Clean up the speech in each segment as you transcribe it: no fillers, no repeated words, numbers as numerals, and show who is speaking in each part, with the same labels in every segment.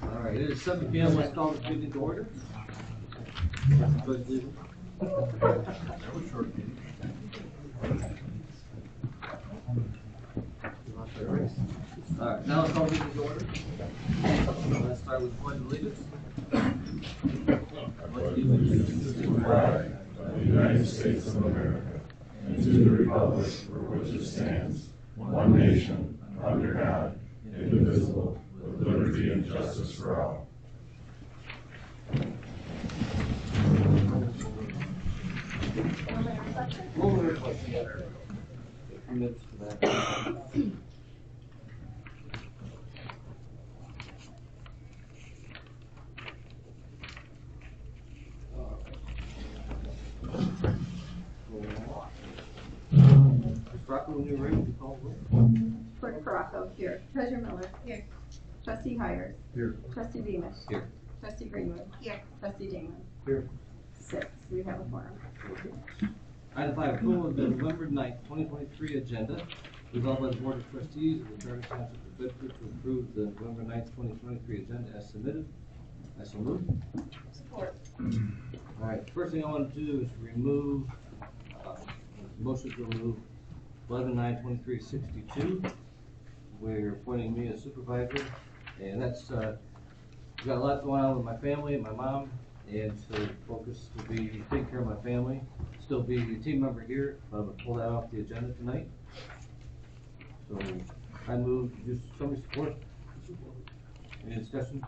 Speaker 1: All right, it is 7 p.m. Let's call the meeting to order. That was short meeting. All right, now let's call the meeting to order. Let's start with pledge of allegiance.
Speaker 2: To the flag of the United States of America and to the republic for which it stands, one nation, under God, indivisible, with liberty and justice for all.
Speaker 1: Rocco, when you're ready, you call the roll.
Speaker 3: Clerk Caracco, here. Treasurer Miller. Here. Trustee Hires.
Speaker 2: Here.
Speaker 3: Trustee Beamish.
Speaker 1: Here.
Speaker 3: Trustee Greenwood. Here. Trustee Damon.
Speaker 2: Here.
Speaker 3: 6. We have a quorum.
Speaker 1: Item 5, approval of the November 9th, 2023 agenda. Resolved by the Board of Trustees of the Township of Bedford to approve the November 9th, 2023 agenda as submitted. I so move.
Speaker 3: Support.
Speaker 1: All right, first thing I want to do is remove, motion to remove 11/9/23/62. We're appointing me as supervisor, and that's, we've got a lot going on with my family and my mom, and so focus will be taking care of my family, still be a team member here, but I'm gonna pull that off the agenda tonight. So I move, just somebody support? Any discussion?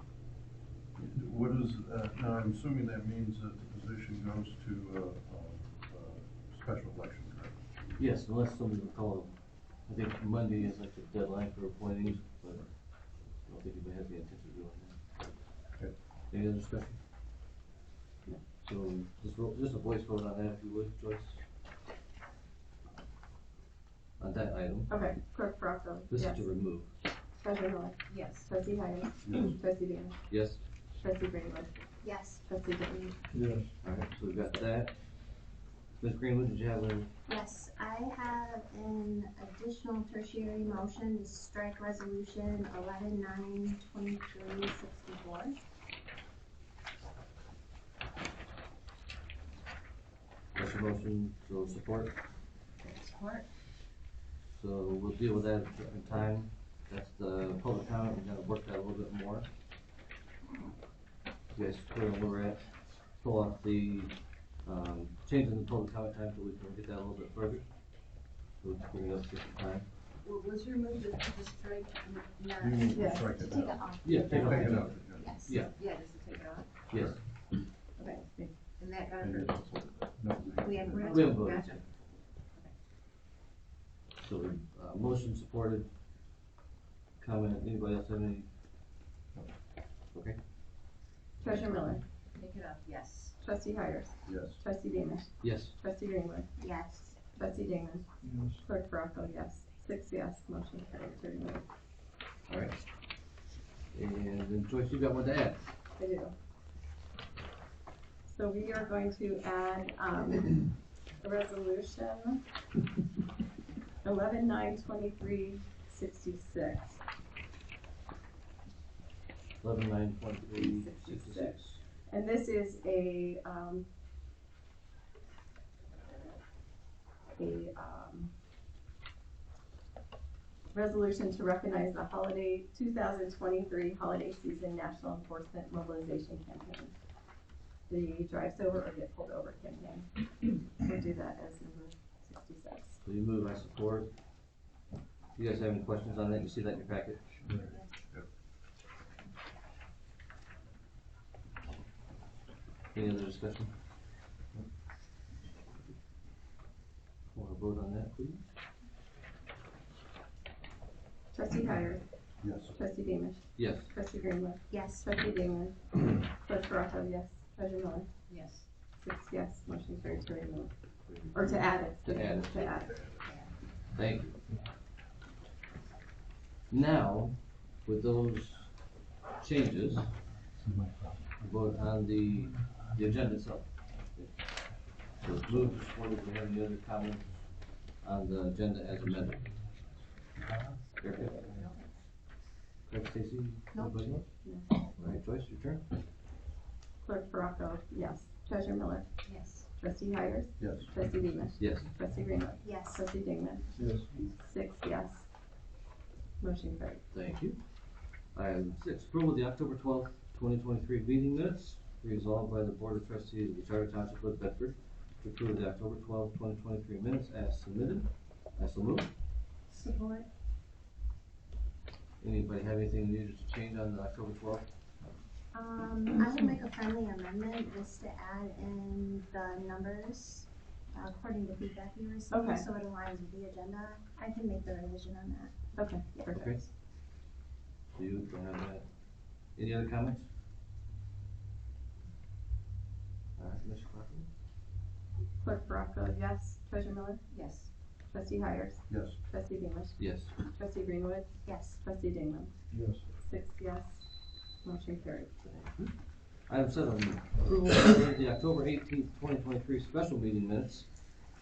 Speaker 4: What is, now I'm assuming that means that the position goes to special election, correct?
Speaker 1: Yes, unless somebody would call, I think Monday is like the deadline for appointings, but I don't think anybody has the intention of doing that.
Speaker 4: Okay.
Speaker 1: Any other discussion? No. So just a voice vote on that if you would, Joyce. On that item.
Speaker 3: Okay. Clerk Caracco.
Speaker 1: This
Speaker 3: Yes.
Speaker 1: is to remove.
Speaker 3: Treasurer Miller. Yes. Trustee Hires.
Speaker 4: Yes.
Speaker 3: Trustee Beamish.
Speaker 1: Yes?
Speaker 3: Trustee Greenwood.
Speaker 5: Yes.
Speaker 3: Trustee Damon.
Speaker 2: Yes.
Speaker 1: Alright, so we've got that. Ms. Greenwood, did you have a?
Speaker 5: Yes, I have an additional tertiary motion to strike resolution 11/9/23/64.
Speaker 1: That's your motion, so support?
Speaker 5: Support.
Speaker 1: So we'll deal with that at a different time. That's the public comment, we're gonna work that a little bit more. You guys clear on where we're at? Pull off the, changing the public comment time so we can get that a little bit further. So we can bring it up to the time.
Speaker 6: Well, was your move to strike, not?
Speaker 4: You need to
Speaker 3: Yeah.
Speaker 4: strike
Speaker 5: To
Speaker 4: it
Speaker 5: take it
Speaker 4: out.
Speaker 5: off.
Speaker 1: Yeah, take it
Speaker 4: Take it
Speaker 1: off.
Speaker 4: out.
Speaker 5: Yes.
Speaker 1: Yeah,
Speaker 6: Yeah, just to take it off.
Speaker 1: yes.
Speaker 3: Okay.
Speaker 6: And that got
Speaker 4: And
Speaker 6: approved.
Speaker 4: it's- no,
Speaker 5: We have.
Speaker 1: We haven't voted.
Speaker 6: Gotcha.
Speaker 1: So, motion supported. Comment, anybody else have any? Okay,
Speaker 3: Treasurer Miller.
Speaker 6: Take it off, yes.
Speaker 3: Trustee Hires.
Speaker 4: Yes.
Speaker 3: Trustee Beamish.
Speaker 1: yes.
Speaker 3: Trustee Greenwood.
Speaker 5: Yes.
Speaker 3: Trustee Damon.
Speaker 2: Yes.
Speaker 3: Clerk Caracco. Yes. 6 yes. Motion carried. 30 minutes.
Speaker 1: Alright. And then Joyce, you got one to add?
Speaker 3: I do. So we are going to add, a resolution 11/9/23/66.
Speaker 1: 11/9/23/66.
Speaker 3: And this is a resolution to recognize the 2023 holiday season national enforcement mobilization campaign. The drive sober or get pulled over campaign. We'll do that as number 66.
Speaker 1: So you move, I support. You guys have any questions on that? You see that in your package?
Speaker 4: Yep.
Speaker 1: Any other discussion? Want to vote on that, please?
Speaker 3: Trustee Hires.
Speaker 4: Yes.
Speaker 3: Trustee Beamish.
Speaker 1: Yes.
Speaker 3: Trustee Greenwood.
Speaker 5: Yes.
Speaker 3: Trustee Damon. Clerk Caracco, yes. Treasurer Miller.
Speaker 6: Yes.
Speaker 3: 6 yes. Motion carried to remove. Or to add it.
Speaker 1: To add it.
Speaker 3: To add it.
Speaker 1: Thank you. Now, with those changes, vote on the agenda itself. So it's moved, supported, do we have any other comments on the agenda as amended? Very good. Clerk Stacy, anybody else?
Speaker 3: No.
Speaker 1: All right, Joyce, your turn.
Speaker 3: Clerk Baraco, yes. Treasurer Miller.
Speaker 6: Yes.
Speaker 3: Trustee Hires.
Speaker 4: Yes.
Speaker 3: Trustee Beamish.
Speaker 1: Yes.
Speaker 3: Trustee Greenwood.
Speaker 5: Yes.
Speaker 3: Trustee Dingman.
Speaker 4: Yes.
Speaker 3: 6 yes. Motion carried.
Speaker 1: Thank you. Item 6, approval of the October 12th, 2023 meeting minutes. Resolved by the Board of Trustees of the Charter Township of Bedford to approve the October 12th, 2023 minutes as submitted. I so move.
Speaker 6: Support.
Speaker 1: Anybody have anything needed to change on the October 12th?
Speaker 5: I will make a friendly amendment just to add in the numbers according to feedback we received,
Speaker 3: Okay.
Speaker 5: so it aligns with the agenda. I can make the revision on that.
Speaker 3: Okay, perfect.
Speaker 1: Okay. So you don't have that. Any other comments? All right, Mr. Clark.
Speaker 3: Clerk Baraco, yes. Treasurer Miller.
Speaker 6: Yes.
Speaker 3: Trustee Hires.
Speaker 4: Yes.
Speaker 3: Trustee Beamish.
Speaker 1: Yes.
Speaker 3: Trustee Greenwood.
Speaker 5: Yes.
Speaker 3: Trustee Dingman.
Speaker 4: Yes.
Speaker 3: 6 yes. Motion carried.
Speaker 1: Item 7, approval of the October 18th, 2023 special meeting minutes.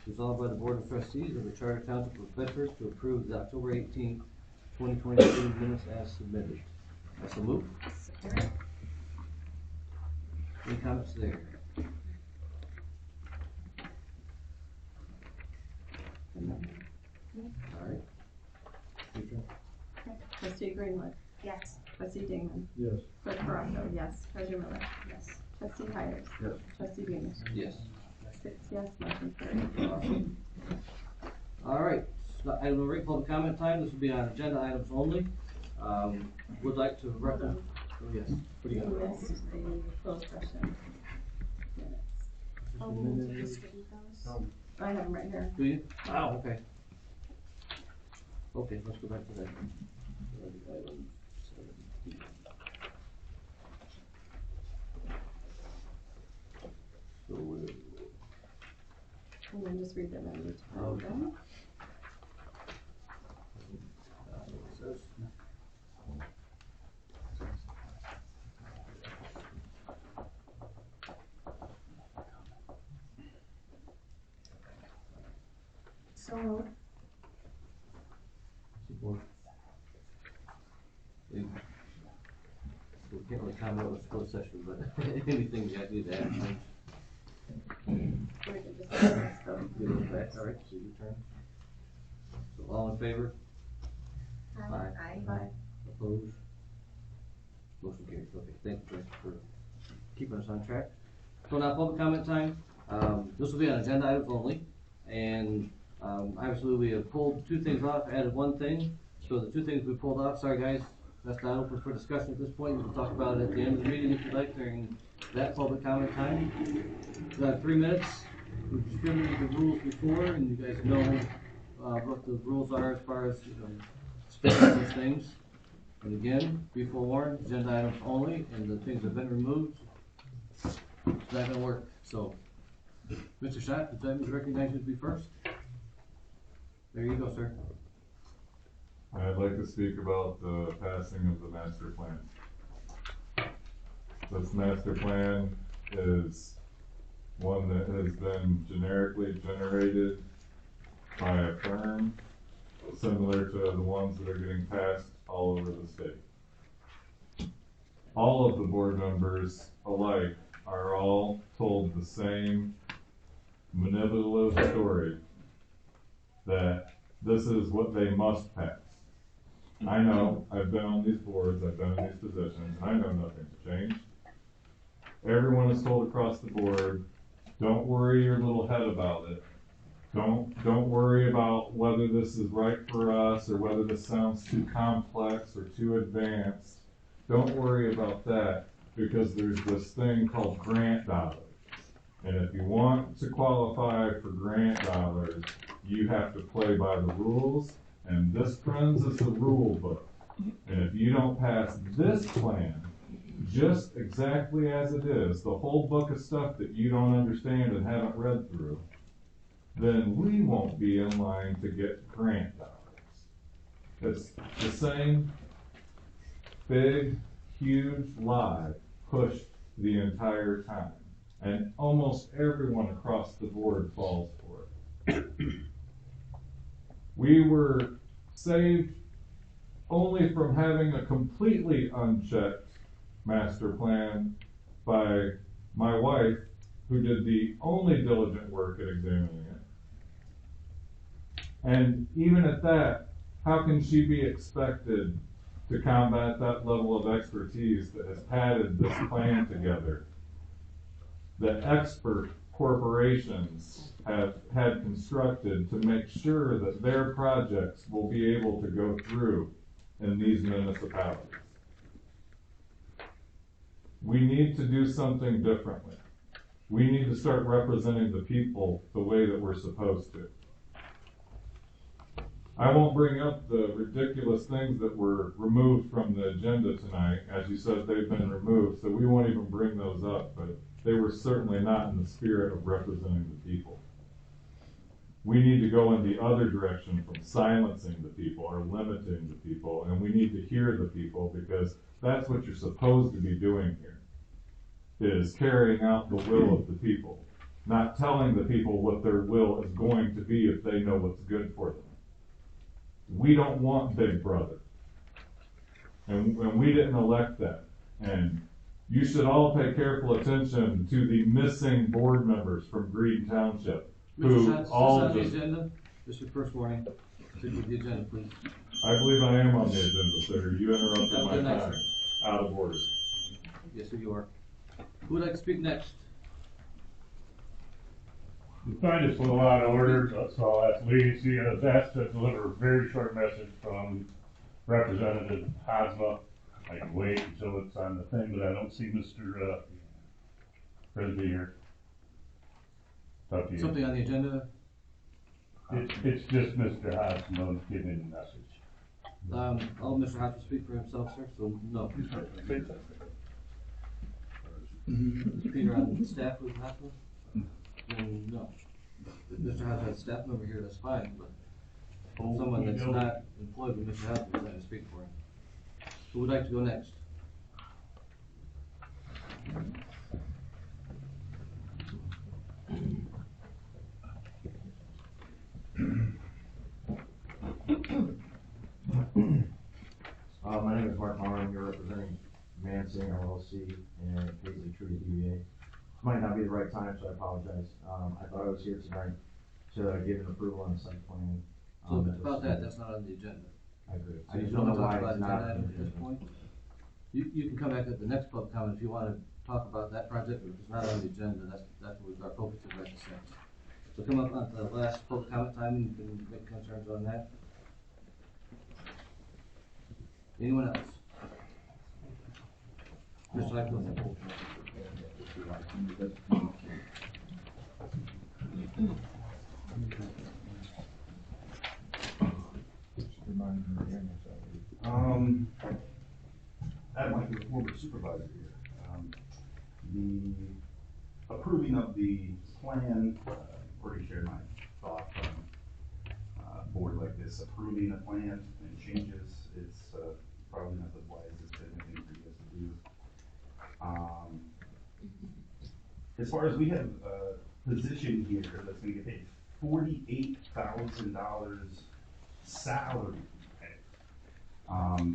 Speaker 1: Resolved by the Board of Trustees of the Charter Township of Bedford to approve the October 18th, 2023 minutes as submitted. I so move.
Speaker 6: Support.
Speaker 1: Any comments there? All right. Your turn.
Speaker 3: Trustee Greenwood.
Speaker 5: Yes.
Speaker 3: Trustee Dingman.
Speaker 4: Yes.
Speaker 3: Clerk Baraco, yes. Treasurer Miller.
Speaker 6: Yes.
Speaker 3: Trustee Hires.
Speaker 4: Yes.
Speaker 3: Trustee Beamish.
Speaker 1: Yes.
Speaker 3: 6 yes. Motion carried.
Speaker 1: Awesome. All right, so item number 8, public comment time. This will be on agenda items only. Would like to recommend. Oh, yes. What do you
Speaker 3: You
Speaker 1: got?
Speaker 3: missed the closed session minutes.
Speaker 5: Oh, we need to distribute those.
Speaker 4: No.
Speaker 3: I have them right here.
Speaker 1: Do you? Oh, okay. Okay, let's go back to that. Item 17. So,
Speaker 3: And then just read them in each
Speaker 1: Okay.
Speaker 3: item.
Speaker 1: it says.
Speaker 5: So,
Speaker 1: Support. We can't really comment on the closed session, but anything you guys need to add, please.
Speaker 3: So we can just go.
Speaker 1: Give it back. All right, so your turn. So all in favor? Aye.
Speaker 6: Aye.
Speaker 3: Bye.
Speaker 1: Opposed? Motion carries. Okay, thank you, Joyce, for keeping us on track. So now public comment time. This will be on agenda items only. And, obviously we have pulled 2 things off, added 1 thing. So the 2 things we pulled off, sorry guys, that's not open for discussion at this point. We can talk about it at the end of the meeting if you'd like during that public comment time. We have 3 minutes. We've distributed the rules before and you guys know, what the rules are as far as, speaking those things. And again, be forewarned, agenda items only, and the things have been removed. It's not gonna work, so. Mr. Schott, would you like me to recognize you to be first? There you go, sir.
Speaker 2: I'd like to speak about the passing of the master plan. This master plan is one that has been generically generated by a firm similar to the ones that are getting passed all over the state. All of the board members alike are all told the same manipulative story that this is what they must pass. I know, I've been on these boards, I've been in these positions, and I know nothing's changed. Everyone is told across the board, don't worry your little head about it. Don't worry about whether this is right for us or whether this sounds too complex or too advanced. Don't worry about that because there's this thing called grant dollars. And if you want to qualify for grant dollars, you have to play by the rules. And this, friends, is the rule book. And if you don't pass this plan, just exactly as it is, the whole book of stuff that you don't understand and haven't read through, then we won't be in line to get grant dollars. It's the same big, huge lie pushed the entire time. And almost everyone across the board falls for it. We were saved only from having a completely unchecked master plan by my wife, who did the only diligent work at examining it. And even at that, how can she be expected to combat that level of expertise that has padded this plan together, that expert corporations have had constructed to make sure that their projects will be able to go through in these municipalities? We need to do something differently. We need to start representing the people the way that we're supposed to. I won't bring up the ridiculous things that were removed from the agenda tonight. As you said, they've been removed, so we won't even bring those up, but they were certainly not in the spirit of representing the people. We need to go in the other direction from silencing the people or limiting the people, and we need to hear the people, because that's what you're supposed to be doing here, is carrying out the will of the people, not telling the people what their will is going to be if they know what's good for them. We don't want Big Brother, and we didn't elect that. And you should all pay careful attention to the missing board members from Green Township, who
Speaker 1: Mr. Schatz,
Speaker 2: all
Speaker 1: is this
Speaker 2: just...
Speaker 1: on the agenda? This is your first warning. Stick with the agenda, please.
Speaker 2: I believe I am on the agenda, sir. You interrupted
Speaker 1: Have a
Speaker 2: my
Speaker 1: good night,
Speaker 2: time.
Speaker 1: sir.
Speaker 2: Out of order.
Speaker 1: Yes, sir, you are. Who would like to speak next?
Speaker 7: I'm trying to slow out of order, so I'll ask Lee. She was asked to deliver a very short message from Representative Hosma. I can wait until it's on the thing, but I don't see Mr. Frisbee here. It's up to you.
Speaker 1: Something on the agenda?
Speaker 7: It's just Mr. Hosma giving the message.
Speaker 1: I'll let Mr. Hodge speak for himself, sir, so no. Is Peter on staff with Hodge? Then no. If Mr. Hodge has a staff member here, that's fine, but someone that's not employed with Mr. Hodge is not to speak for him. Who would like to go next?
Speaker 8: My name is Mark Maurer. I'm here representing Mansing LLC and Paisley Tree DBA. This might not be the right time, so I apologize. I thought I was here tonight to give an approval on the site plan.
Speaker 1: So if it's about that, that's not on the agenda.
Speaker 8: I agree.
Speaker 1: So
Speaker 8: I just
Speaker 1: you
Speaker 8: don't know
Speaker 1: wanna
Speaker 8: why
Speaker 1: talk about
Speaker 8: it's not
Speaker 1: agenda
Speaker 8: on the
Speaker 1: items at this
Speaker 8: agenda.
Speaker 1: point? You can come back at the next public comment if you wanna talk about that project, but if it's not on the agenda, that's what our focus is right now. So come up on the last public comment time and you can make concerns on that. Anyone else? Mr. Lightfoot.
Speaker 9: I'd like the former supervisor here. The approving of the plan, already shared my thoughts on a board like this, approving a plan and changes, it's probably not the wisest thing for you guys to do. As far as we have a position here that's gonna get paid $48,000 salary pay.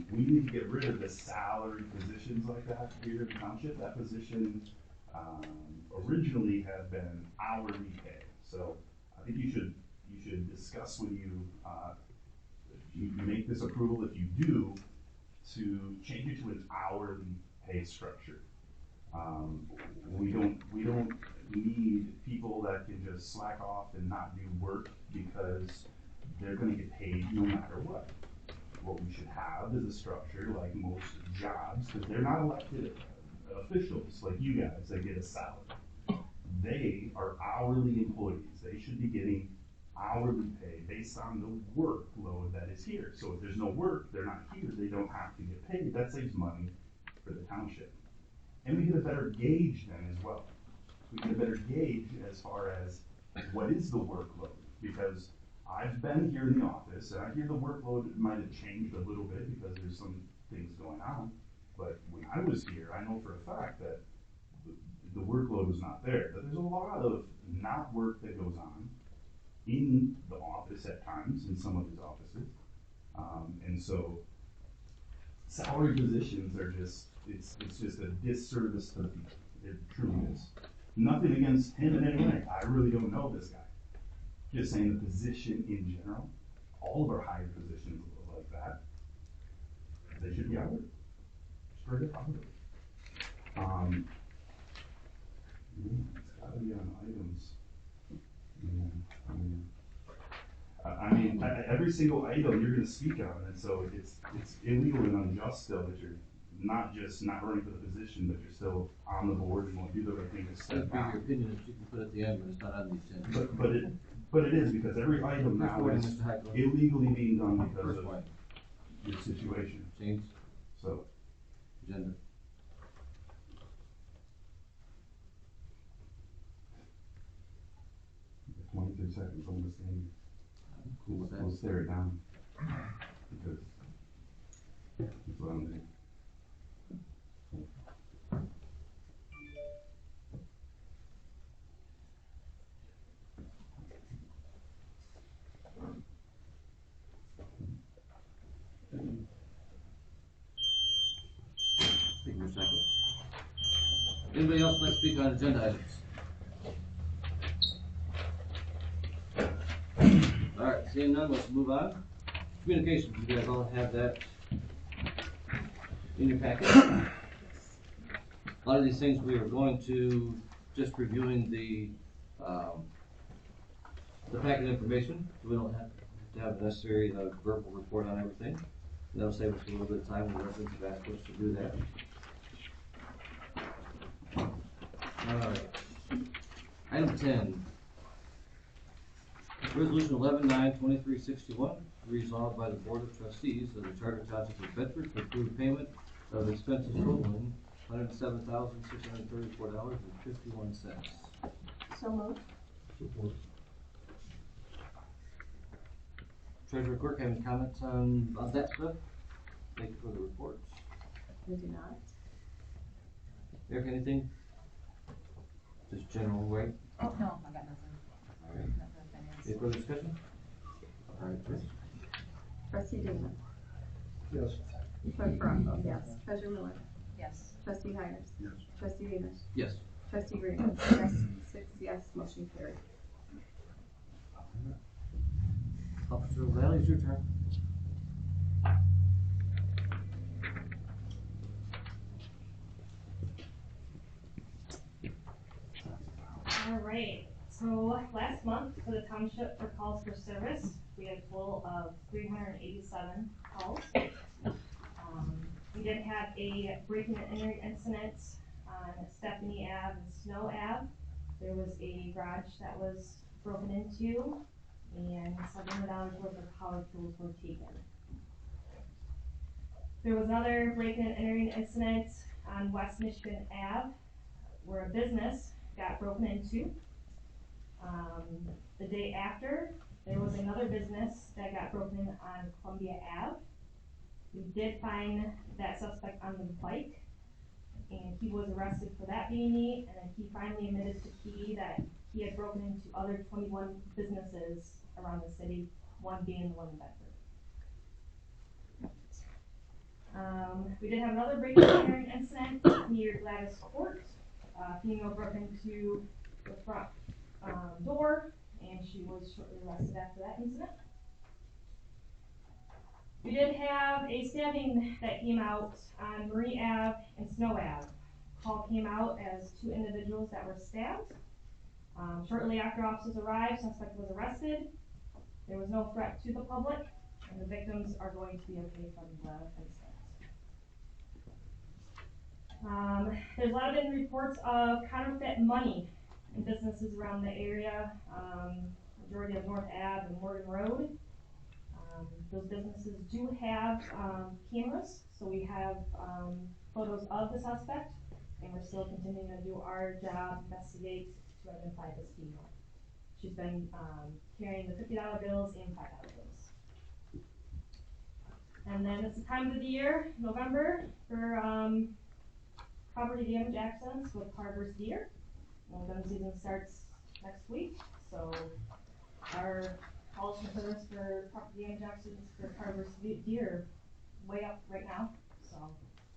Speaker 9: We need to get rid of the salary positions like that here in the township. That position originally had been hourly pay. So I think you should discuss when you make this approval, if you do, to change it to an hourly pay structure. We don't need people that can just slack off and not do work because they're gonna get paid no matter what. What we should have is a structure like most jobs, because they're not elected officials like you guys that get a salary. They are hourly employees. They should be getting hourly pay based on the workload that is here. So if there's no work, they're not here, they don't have to get paid. That saves money for the township. And we get a better gauge then as well. We get a better gauge as far as, what is the workload? Because I've been here in the office, and I hear the workload might have changed a little bit because there's some things going on. But when I was here, I know for a fact that the workload was not there. That there's a lot of not work that goes on in the office at times, in some of these offices. And so salary positions are just, it's just a disservice to the people. It truly is. Nothing against him in any way. I really don't know this guy. Just saying the position in general, all of our higher positions like that, they should be hourly. Straight up hourly. It's gotta be on items. I mean, every single item you're gonna speak on, and so it's illegal and unjust still that you're not just not running for the position, but you're still on the board and want to do the right thing to
Speaker 1: That'd
Speaker 9: step
Speaker 1: be your
Speaker 9: down.
Speaker 1: opinion that you can put at the end, but it's not on the agenda.
Speaker 9: But it is, because every item
Speaker 1: First
Speaker 9: now
Speaker 1: wording,
Speaker 9: is
Speaker 1: Mr. Heckler.
Speaker 9: illegally being done because
Speaker 1: First
Speaker 9: of
Speaker 1: one,
Speaker 9: your situation,
Speaker 1: change
Speaker 9: so.
Speaker 1: agenda.
Speaker 9: You have 23 seconds, I'm gonna stand
Speaker 1: I'm cool with
Speaker 9: here.
Speaker 1: that.
Speaker 9: We'll stare it down, because that's what I'm doing.
Speaker 1: Thank you, Mr. Heckler. Anybody else like to speak on agenda items? All right, seeing none, let's move on. Communications, you guys all have that in your packet. A lot of these things we are going to just reviewing the packet information, so we don't have to have the necessary verbal report on everything. And that'll save us a little bit of time when residents have asked us to do that. Alright. Item 10. Resolution 11-9-2361, resolved by the Board of Trustees of the Charter Township of Bedford to approve payment of expenses totaling $107,634.51.
Speaker 3: So moved.
Speaker 1: Treasurer Clerk, have any comments on that stuff? Thank you for the reports.
Speaker 3: We do not.
Speaker 1: Eric, anything? Just general, right?
Speaker 6: Oh, no, I got nothing.
Speaker 1: Alright.
Speaker 6: Nothing on finance.
Speaker 1: Any further discussion? Alright, Chris?
Speaker 3: Trustee Dana.
Speaker 4: Yes.
Speaker 3: Clerk Bronco, yes. Treasurer Miller.
Speaker 6: Yes.
Speaker 3: Trustee Hires.
Speaker 4: Yes.
Speaker 3: Trustee Venus.
Speaker 1: Yes.
Speaker 3: Trustee Green. Yes. 6 yes, motion carried.
Speaker 1: Officer O'Reilly, it's your turn.
Speaker 10: All right, so last month for the township for calls for service, we had a total of 387 calls. We did have a breaking and entering incident on Stephanie Ave and Snow Ave. There was a garage that was broken into and $700 worth of power tools were taken. There was another breaking and entering incident on West Michigan Ave where a business got broken into. The day after, there was another business that got broken in on Columbia Ave. We did find that suspect on the bike, and he was arrested for that B&E, and then he finally admitted to PD that he had broken into other 21 businesses around the city, one being the one in Bedford. We did have another break and entering incident near Gladys Court. Female broke into the front door, and she was shortly arrested after that incident. We did have a stabbing that came out on Marie Ave and Snow Ave. Call came out as 2 individuals that were stabbed. Shortly after officers arrived, suspect was arrested. There was no threat to the public, and the victims are going to be okay from the incident. There's a lot of reports of counterfeit money in businesses around the area, majority of North Ave and Morgan Road. Those businesses do have cameras, so we have photos of the suspect, and we're still continuing to do our job, investigate to identify this female. She's been, carrying the $50 bills and $5 bills. And then it's the time of the year, November, for, property damage accidents with Carver's deer. Well, gun season starts next week, so our calls for service for property damage accidents for Carver's deer are way up right now, so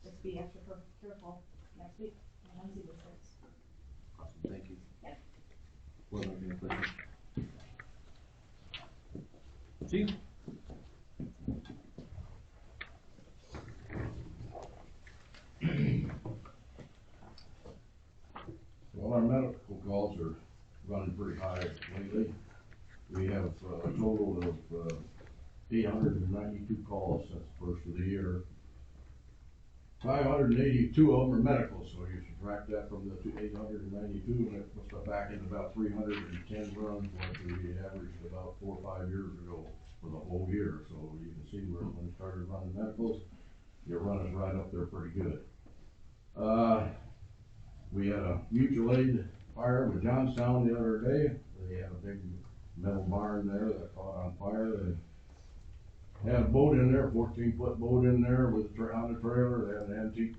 Speaker 10: just be extra careful next week when gun season starts.
Speaker 1: Awesome, thank you.
Speaker 10: Yep.
Speaker 1: Board member, any questions? Chief?
Speaker 2: Well, our medical calls are running pretty high lately. We have a total of 892 calls since the first of the year. 582 of them are medical, so you subtract that from the 892, and it puts us back in about 310 runs, like we averaged about 4 or 5 years ago for the whole year. So you can see where when we started running medicals, your run is right up there pretty good. We had a mutual aid fire with Johnstown the other day. They had a big metal barn there that caught on fire. They had a boat in there, 14-foot boat in there with on the trailer. They had an antique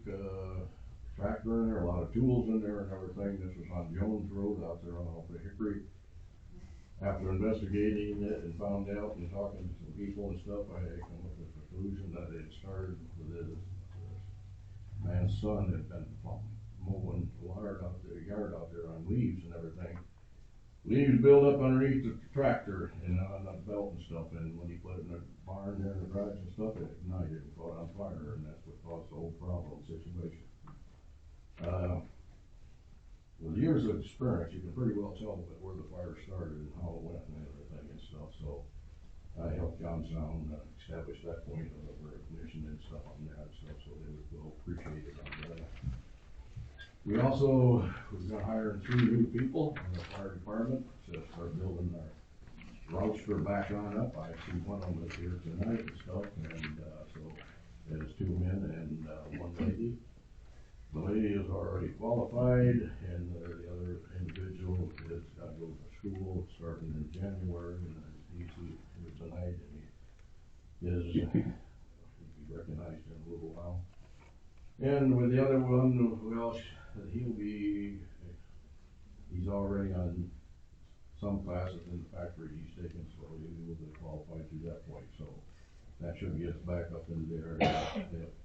Speaker 2: tractor in there, a lot of tools in there and everything. This was on Jones Road out there off of Hickory. After investigating it and found out and talking to some people and stuff, I had come up with the conclusion that it started with this man's son had been mowing the yard out there on leaves and everything. Leaves build up underneath the tractor and on the belt and stuff, and when he put it in the barn there in the garage and stuff, it ignited and caught on fire, and that's what caused the whole problem situation. With years of experience, you can pretty well tell where the fire started and how it went and everything and stuff, so I helped Johnstown establish that point of recognition and stuff on that and stuff, so they would well appreciate it on that. We also, we're gonna hire 3 new people in the fire department to start building our roster back on up. I see one of them is here tonight and stuff, and so there's 2 men and 1 lady. The lady is already qualified, and the other individual is gotta go to school starting in January, and he's here tonight, and he'll be recognized in a little while. And with the other one, well, he's already on some classes in the factory he's taken, so he will be qualified through that point, so that should get us back up into the area.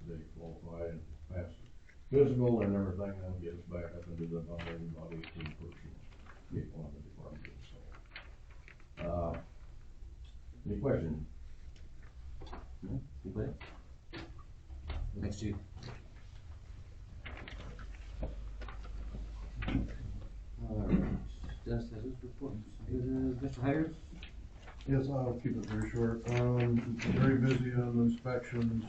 Speaker 2: They qualify and pass physical and everything, that'll get us back up into the about 18 person people on the department, so. Any questions?
Speaker 1: No? Anybody? Next, Chief. Alright, Dennis has his report. Mr. Hires?
Speaker 4: Yes, I'll keep it very short. Very busy on the inspections.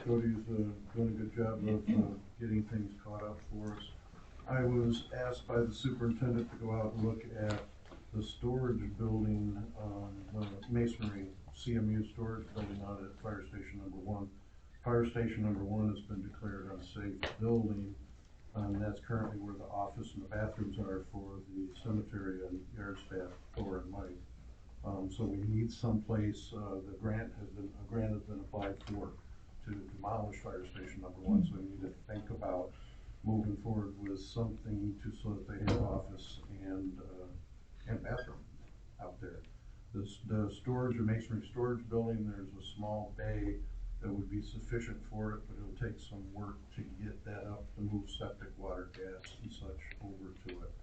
Speaker 4: Cody's doing a good job of getting things caught up for us. I was asked by the superintendent to go out and look at the storage building, the masonry CMU storage building out at Fire Station Number 1. Fire Station Number 1 has been declared unsafe building. That's currently where the office and the bathrooms are for the cemetery and yard staff, Thor and Mike. So we need someplace, a grant has been applied for to demolish Fire Station Number 1, so we need to think about moving forward with something so that they have office and bathroom out there. The storage or masonry storage building, there's a small bay that would be sufficient for it, but it'll take some work to get that up, to move septic water, gas and such over to it.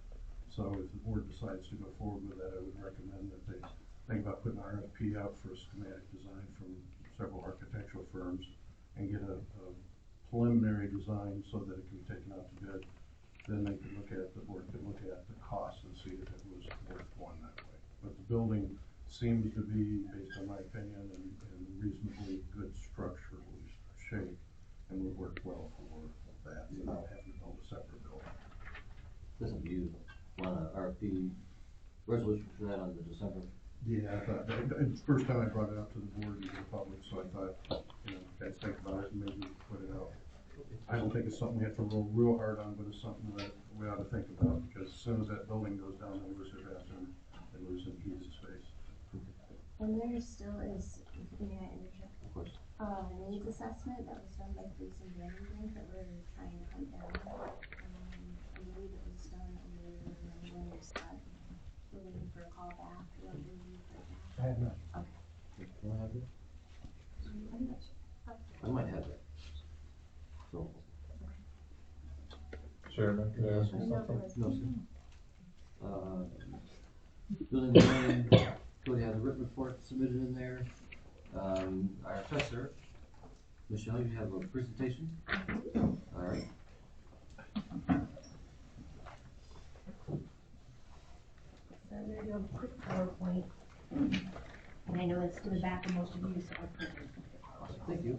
Speaker 4: So if the board decides to go forward with that, I would recommend that they think about putting an RFP out for a schematic design from several architectural firms and get a preliminary design so that it can be taken out to bid. Then they can the board can look at the cost and see if it was worth going that way. But the building seems to be, based on my opinion, in reasonably good structural shape and would work well for that without having to build a separate building.
Speaker 1: Listen, do you want an RFP resolution for that on the December?
Speaker 4: Yeah, I thought, first time I brought it up to the board and to the public, so I thought, guys think about it and maybe put it out. I don't think it's something we have to roll real hard on, but it's something that we ought to think about, because as soon as that building goes down, then where's their bathroom? lose some piece of space.
Speaker 5: And there still is, may I interject?
Speaker 1: Of course.
Speaker 5: Needs assessment that was done by Police and Management that we're trying to hunt down. I believe it was done over when you said, we're waiting for a call back, we don't believe you've heard back.
Speaker 8: I have not.
Speaker 5: Okay.
Speaker 1: Can I have it?
Speaker 5: I'm not sure.
Speaker 1: I might have it. So.
Speaker 2: Chairman, can I ask
Speaker 5: I
Speaker 2: you
Speaker 5: know there
Speaker 2: something?
Speaker 5: was.
Speaker 1: No, sir. Building design, Cody has a written report submitted in there. Our assessor, Michelle, you have a presentation? All right.
Speaker 11: So I'm gonna do a quick PowerPoint. And I know it's to the back of most of you, so I'll put it.
Speaker 1: Thank you.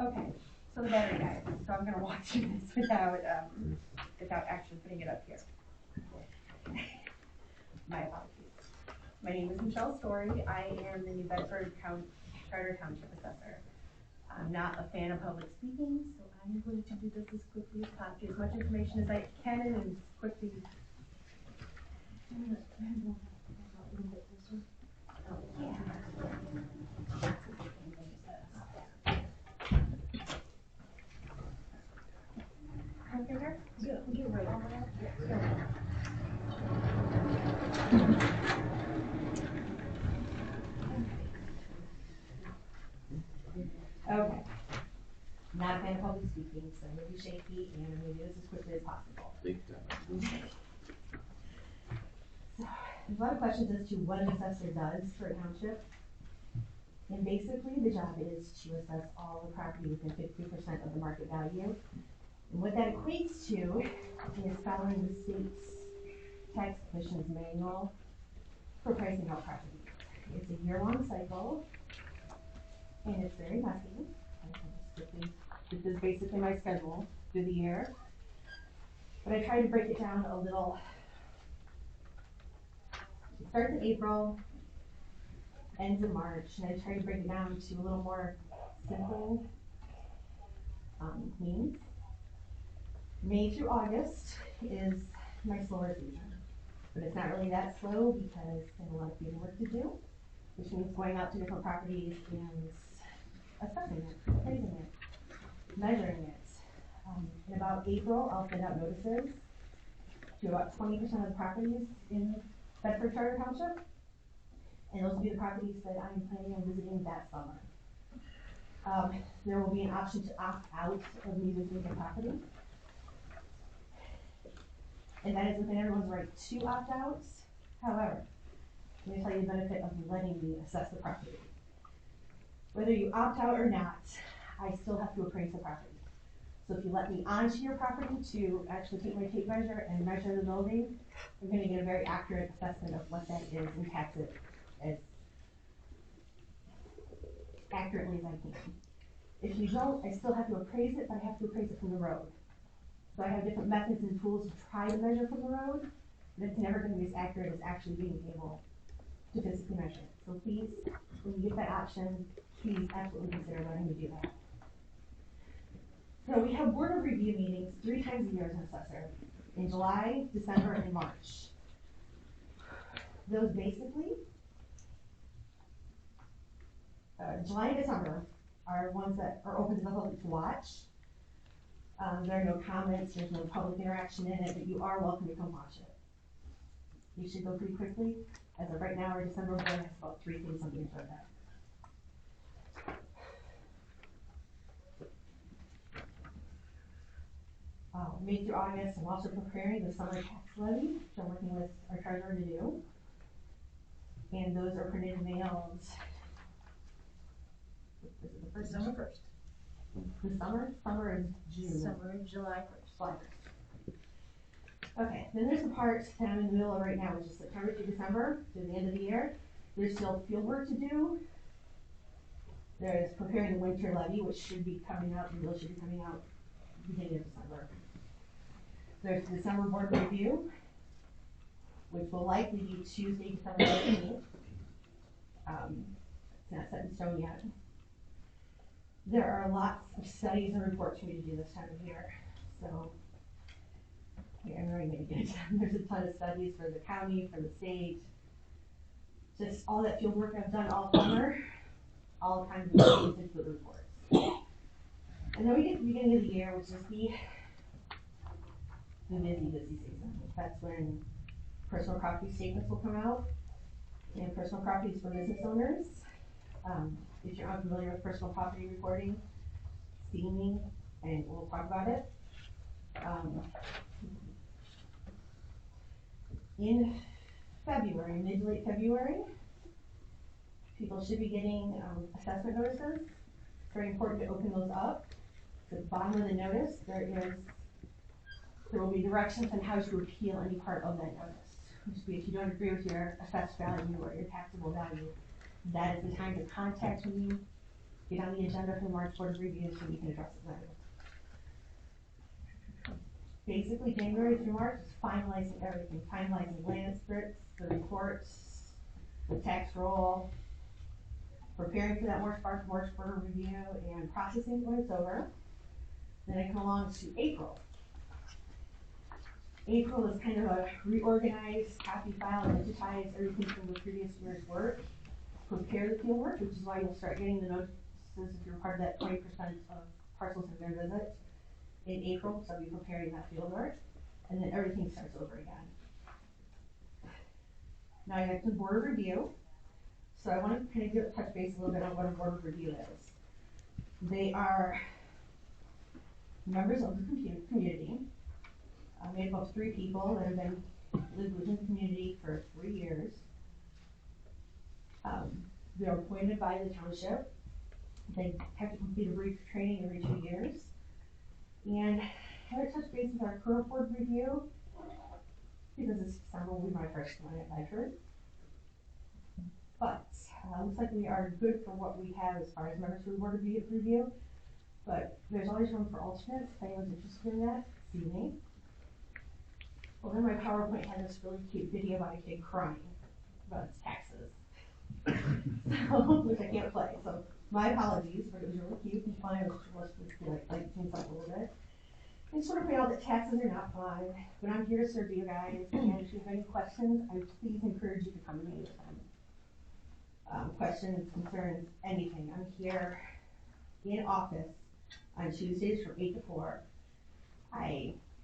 Speaker 11: Okay, so the battery guide, so I'm gonna walk through this without actually putting it up here. My apologies. My name is Michelle Story, I am the New Bedford Charter Township Assessor. I'm not a fan of public speaking, so I'm going to do this as quickly as possible, as much information as I can and as quickly. Okay. Not a fan of public speaking, so I'm gonna be shaky and I'm gonna do this as quickly as possible. So, there's a lot of questions as to what an assessor does for a township. And basically, the job is to assess all the property within 50% of the market value. And what that equates to is following the state's tax commission's manual for pricing out properties. It's a year-long cycle, and it's very messy. This is basically my schedule through the year. But I try to break it down a little. It starts in April, ends in March, and I try to break it down to a little more simple means. May through August is my slower season, but it's not really that slow because I have a lot of field work to do, which means going out to different properties and assessing it, appraising it, measuring it. In about April, I'll send out notices to about 20% of the properties in Bedford Charter Township, and those will be the properties that I'm planning on visiting that summer. There will be an option to opt out of me visiting the property. And that is within everyone's right to opt out. However, let me tell you the benefit of letting me assess the property. Whether you opt out or not, I still have to appraise the property. So if you let me onto your property to actually take my tape measure and measure the building, I'm going to get a very accurate assessment of what that is and tax it as accurately as I can. If you don't, I still have to appraise it, but I have to appraise it from the road. So I have different methods and tools to try to measure from the road, but it's never going to be as accurate as actually being able to physically measure it. So please, when you get that option, please absolutely consider letting me do that. So we have board of review meetings 3 times a year as an assessor, in July, December, and March. Those basically, July and December are ones that are open to the public to watch. There are no comments, there's no public interaction in it, but you are welcome to come watch it. You should go pretty quickly. As of right now, our December board has about 3 things on the agenda. May through August, I'm also preparing the summer tax levy, which I'm working with our treasurer to do. And those are printed and mailed. This is the first
Speaker 3: December 1st.
Speaker 11: The summer is June.
Speaker 3: Summer, July 1st.
Speaker 11: Okay, then there's the part that I'm in the middle of right now, which is September through December, through the end of the year. There's still field work to do. There's preparing the winter levy, which should be coming out, the bill should be coming out beginning of December. There's the December board review, which will likely be Tuesday, December 15th. It's not set in stone yet. There are lots of studies and reports for me to do this time of year, so I'm already making it. There's a ton of studies for the county, for the state, just all that field work I've done all summer, all kinds of things into the reports. And then we get to the beginning of the year, which is the busy season. That's when personal property statements will come out, and personal properties for business owners. If you're unfamiliar with personal property reporting, see me, and we'll talk about it. In February, mid to late February, people should be getting assessment notices. It's very important to open those up. At the bottom of the notice, there will be directions on how to appeal any part of that notice. Which would be if you don't agree with your assessed value or your taxable value, that is the time to contact me, get on the agenda for the March Board of Review so we can address it then. Basically, January through March is finalizing everything, finalizing land scripts, the reports, the tax roll, preparing for that March Board of Review, and processing when it's over. Then I come along to April. April is kind of a reorganized, copy, file, and digitize everything from the previous year's work. Prepare the field work, which is why you'll start getting the notices if you're part of that 20% of parcels in their visit in April, so I'll be preparing that field work, and then everything starts over again. Now I have the board of review, so I want to kind of touch base a little bit on what a board of review is. They are members of the community, made up of 3 people that have been lived within the community for 3 years. They're appointed by the township. They have to complete a brief training every 2 years. And I would touch base with our current board review, because this December will be my first one at Bedford. But looks like we are good for what we have as far as members for the board review. But there's always room for alternates. If anyone's interested in that, see me. Well, then my PowerPoint had this really cute video about a kid crying about his taxes. So, which I can't play, so my apologies, but it was really cute and fun. I was supposed to like things up a little bit. And sort of point out that taxes are not fun, but I'm here to serve you guys, and if you have any questions, I please encourage you to come to me with them. Questions, concerns, anything. I'm here in office on Tuesdays from 8 to 4.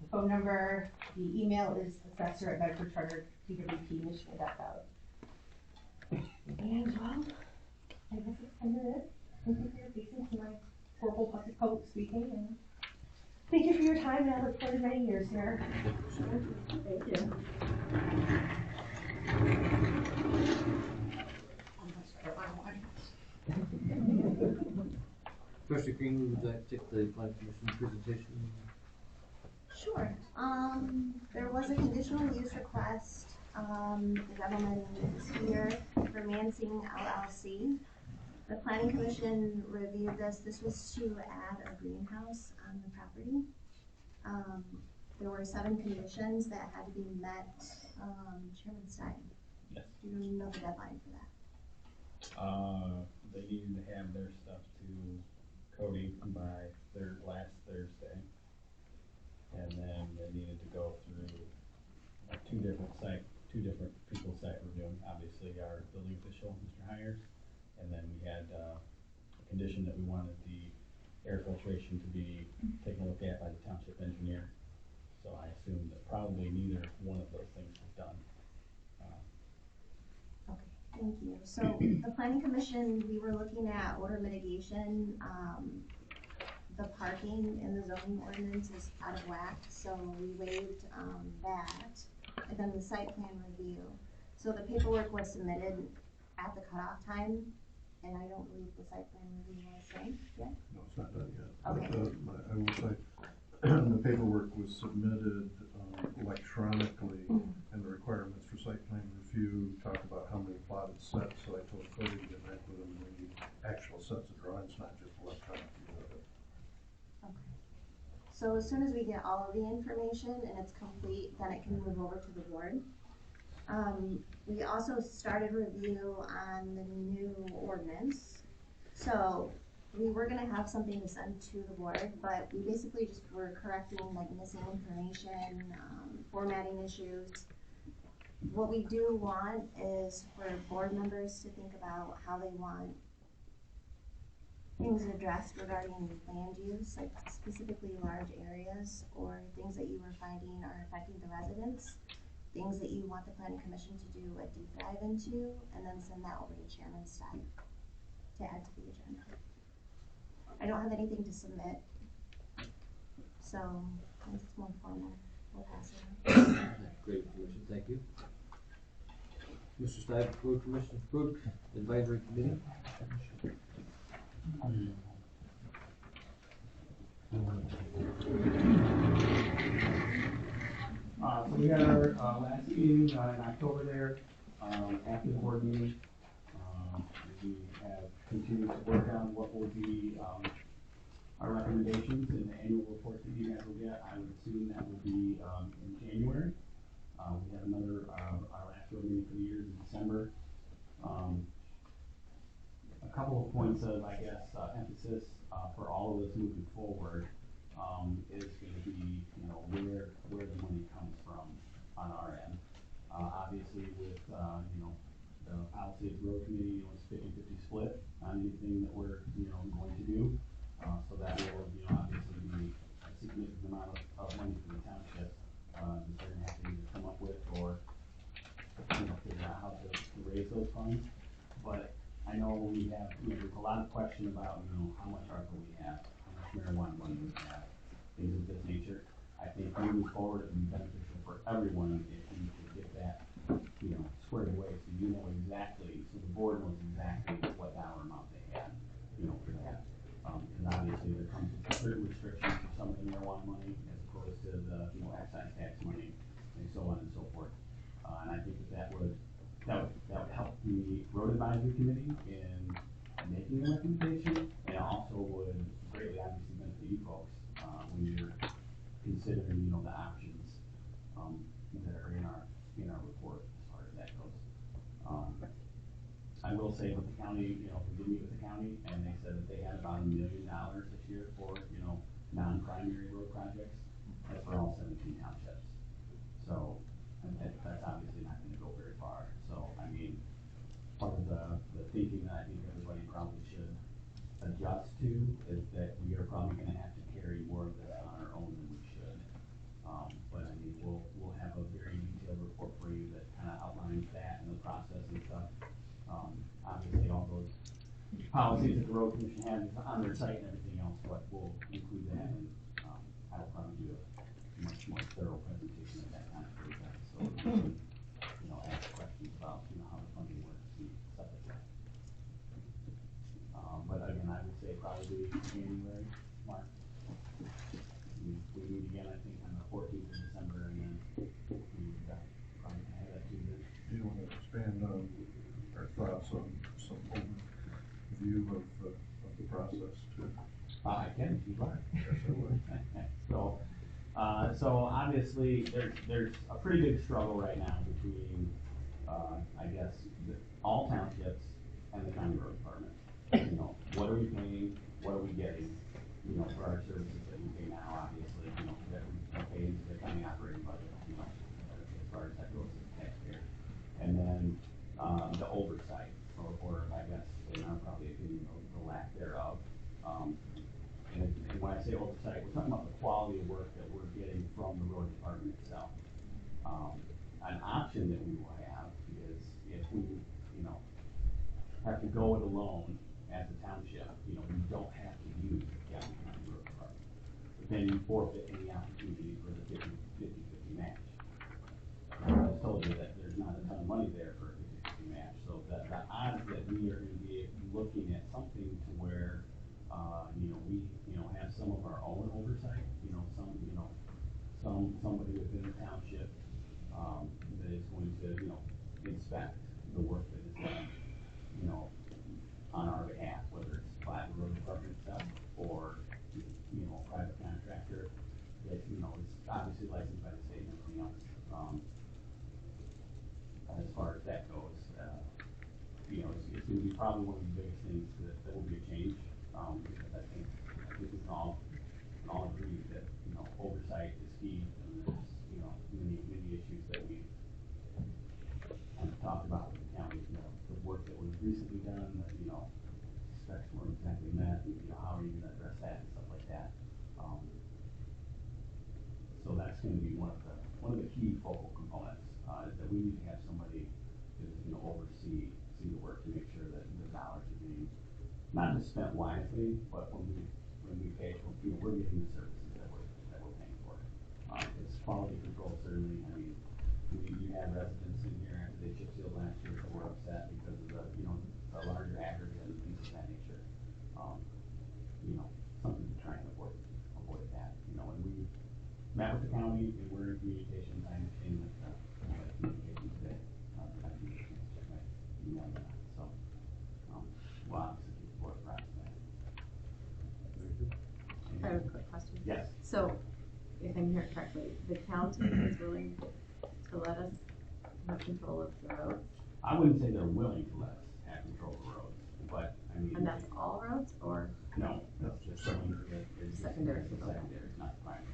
Speaker 11: The phone number, the email is assessor@bedfordcharter.pwp.michigan.gov. And well, I guess that's kind of it. Thank you for your patience in my horrible public speaking, and thank you for your time, and I look forward to many years here.
Speaker 3: Thank you.
Speaker 1: Trustee Green, would you like to take the planning commission presentation?
Speaker 5: Sure. There was a conditional use request. The gentleman is here for Mansing LLC. The planning commission reviewed this. This was to add a greenhouse on the property. There were 7 conditions that had to be met. Chairman Stein,
Speaker 12: Yes.
Speaker 5: do you know the deadline for that?
Speaker 12: They needed to have their stuff to Cody by last Thursday. And then they needed to go through two different people's site review. Obviously our building official, Mr. Hires, and then we had a condition that we wanted the air filtration to be taken a look at by the township engineer. So I assume that probably neither one of those things was done.
Speaker 5: Okay, thank you. So the planning commission, we were looking at odor mitigation. The parking in the zoning ordinance is out of whack, so we waived that. And then the site plan review. So the paperwork was submitted at the cutoff time, and I don't believe the site plan review was done yet.
Speaker 4: No, it's not done yet.
Speaker 5: Okay.
Speaker 4: But, I will say, the paperwork was submitted electronically, and the requirements for site plan review talk about how many plotted sets, so I told Cody to get back with him when we need actual sets of drawings.
Speaker 5: So as soon as we get all of the information and it's complete, then it can move over to the board. We also started review on the new ordinance. So we were gonna have something to send to the board, but we basically just were correcting like missing information, formatting issues. What we do want is for board members to think about how they want things addressed regarding land use, like specifically large areas or things that you were finding are affecting the residents, things that you want the planning commission to do a deep dive into, and then send that over to Chairman Stein to add to the agenda. I don't have anything to submit, so since it's more formal, we'll pass it on.
Speaker 1: Great information, thank you. Mr. Stein, Road Commission, Road Advisory Committee.
Speaker 13: So we had our last meeting in October there, after the board meeting. We have continued to work on what will be our recommendations in the annual report that you guys will get. I would assume that will be in January. We have another, our last board meeting for the year is in December. A couple of points of, I guess, emphasis for all of us moving forward is going to be, you know, where the money comes from on our end. Obviously, with you know, the policy of the road committee, you know, it's 50-50 split on anything that we're, you know, going to do. So that will, you know, obviously be a significant amount of money for the township that they're going to have to either come up with or, you know, figure out how to raise those funds. But I know we have, you know, there's a lot of question about, you know, how much ARPA we have, how much marijuana money we have, things of this nature. I think moving forward, it would be beneficial for everyone if we could get that, you know, squared away, so you know exactly, so the board knows exactly what dollar amount they have, you know, for that. Because obviously there comes with certain restrictions for some of the marijuana money as opposed to the, you know, excise tax money and so on and so forth. And I think that would help the road advisory committee in making a recommendation, and it also would greatly obviously benefit you folks when you're considering, you know, the options that are in our report as far as that goes. I will say with the county, you know, we did meet with the county, and they said that they had about $1 million this year for, you know, non-primary road projects. That's for all 17 townships. So that's obviously not going to go very far. So I mean, part of the thinking that I think everybody probably should adjust to is that we are probably going to have to carry more of this on our own than we should. But I mean, we'll have a very detailed report for you that kind of outlines that and the process and stuff. Obviously, all those policies that the road commission has on their site and everything else, but we'll include that, and I will probably do a much more thorough presentation at that time for you guys, so you can, you know, ask questions about, you know, how the funding works and stuff like that. But again, I would say probably January, March. We meet again, I think, on the 14th of December, and then we probably have that too then.
Speaker 4: Do you want to expand on our thoughts on some overview of the process too?
Speaker 13: I can, if you'd like.
Speaker 4: Yes, I would.
Speaker 13: So obviously, there's a pretty big struggle right now between, I guess, all townships and the county road department. You know, what are we paying? What are we getting? You know, for our services that we pay now, obviously, you know, that we pay into the county operating budget, you know, as far as that goes as a taxpayer. And then, the oversight, or I guess, in our probably opinion, the lack thereof. And when I say oversight, we're talking about the quality of work that we're getting from the road department itself. An option that we will have is if we, you know, have to go it alone as a township, you know, we don't have to use the Gallatin County Road Department. But then you forfeit any opportunity for the 50-50 match. I just told you that there's not a ton of money there for a 50-50 match, so that the odds that we are going to be looking at something to where you know, we, you know, have some of our own oversight, you know, somebody within the township that is going to, you know, inspect the work that is done, you know, on our behalf, whether it's by the road department itself or, you know, a private contractor. that, you know, is obviously licensed by the state and everything else. As far as that goes, you know, it's gonna be probably one of the biggest things that will be a change, because I think we can all agree that, you know, oversight is key, and there's, you know, many issues that we kind of talked about with the county, you know, the work that was recently done, that, you know, specs weren't exactly met, and, you know, how are you gonna address that and stuff like that. So that's gonna be one of the key focal components, is that we need to have somebody who's gonna oversee the work to make sure that the dollars are being, not just spent wisely, but when we pay for, you know, we're getting the services that we're paying for. It's quality control, certainly. I mean, you had residents in here after they chip sealed last year that were upset because of the, you know, the larger aggregate and things of that nature. You know, something to try and avoid that, you know, and we met with the county, and we're in communications. I understand that, communication today, I think it's just my email that, so, we'll obviously keep the board apprised of that.
Speaker 3: I have a quick question.
Speaker 13: Yes.
Speaker 3: So, if I'm hearing correctly, the county is willing to let us have control of the roads?
Speaker 13: I wouldn't say they're willing to let us have control of the roads, but, I mean.
Speaker 3: And that's all roads, or?
Speaker 13: No, that's just
Speaker 3: Secondary.
Speaker 13: Secondary, not primary.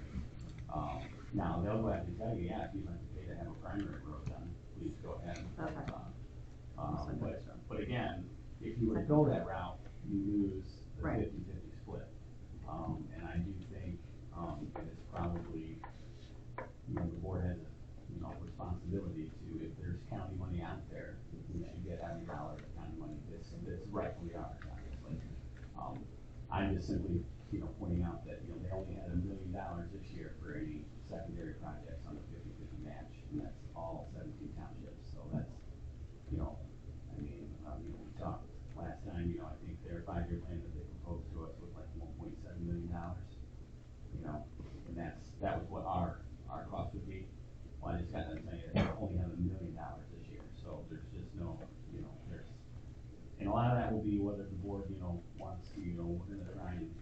Speaker 13: Now, they'll gladly tell you, yeah, if you'd like to pay to have a primary road done, please go ahead.
Speaker 3: Okay.
Speaker 13: But again, if you were to go that route, you lose the
Speaker 3: Right.
Speaker 13: 50-50 split. And I do think, that it's probably, you know, the board has a, you know, responsibility to, if there's county money out there, we should get every dollar of county money that's rightfully ours, obviously. I'm just simply, you know, pointing out that, you know, they only had $1 million this year for any secondary projects on the 50-50 match, and that's all 17 townships, so that's, you know, I mean, we talked last time, you know, I think their 5-year plan that they proposed to us was like $1.7 million, you know, and that was what our cost would be. Well, I just got done saying they only have $1 million this year, so there's just no, you know, and a lot of that will be whether the board, you know, wants to, you know, we're gonna try and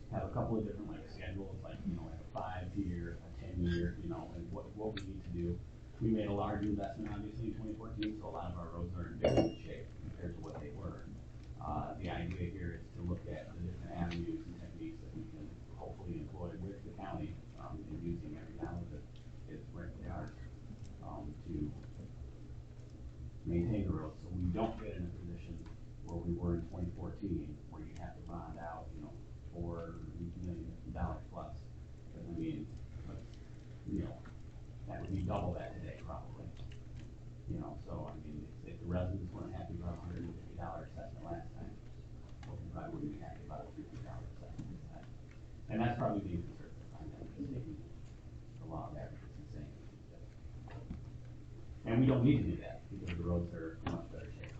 Speaker 13: have a couple of different like schedules, like, you know, like a 5-year, a 10-year, you know, and what we need to do. We made a large investment obviously in 2014, so a lot of our roads are in very good shape compared to what they were. The idea here is to look at the different avenues and techniques that we can hopefully employ with the county, in using every dollar that is rightfully ours, to maintain the roads, so we don't get in a position where we were in 2014, where you have to bond out, you know, $4 million plus. I mean, you know, that would be double that today probably. You know, so I mean, if the residents weren't happy about $150 assessment last time, well, we probably wouldn't be happy about a $50 assessment this time. And that's probably being conservative. I'm just taking the law of averages and saying. And we don't need to do that because the roads are in much better shape,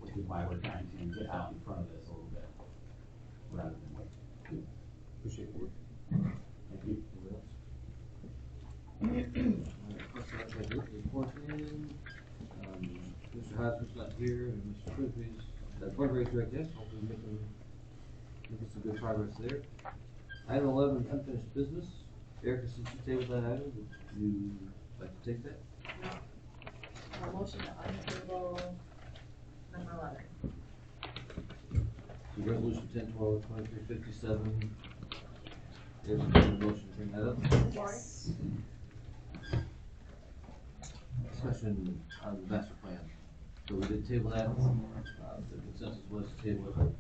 Speaker 13: which is why we're trying to get out in front of this a little bit rather than wait.
Speaker 1: Appreciate the work.
Speaker 13: Thank you.
Speaker 1: Anybody else? Report in, Mr. Hosmer's not here, and Mr. Frisbee's, fundraiser, I guess, hopefully making some good progress there. Item 11, unfinished business. Erica, since you tabled that item, would you like to take that?
Speaker 3: Motion to untable number 11.
Speaker 1: So resolution 10-12-2357. There's a motion to bring that up.
Speaker 3: Yes.
Speaker 1: Discussion on the master plan. So we did table that. The consensus was to table it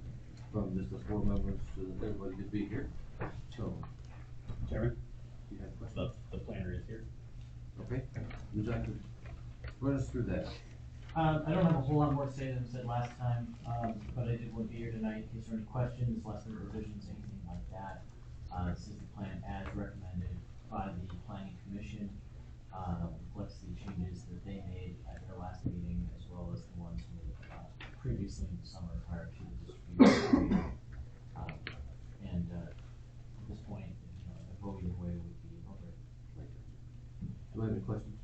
Speaker 1: from just the 4 members so that everybody could be here. So,
Speaker 12: Chairman,
Speaker 1: do you have questions?
Speaker 12: the planner is here.
Speaker 1: Okay. Would you like to run us through that?
Speaker 14: I don't have a whole lot more to say than I said last time, but I did want to be here tonight in case there are any questions, lesson revisions, anything like that. This is the plan as recommended by the planning commission. Reflects the changes that they made at their last meeting, as well as the ones made previously in the summer prior to the distribution. And at this point, you know, a vote either way would be appropriate.
Speaker 1: Do I have any questions?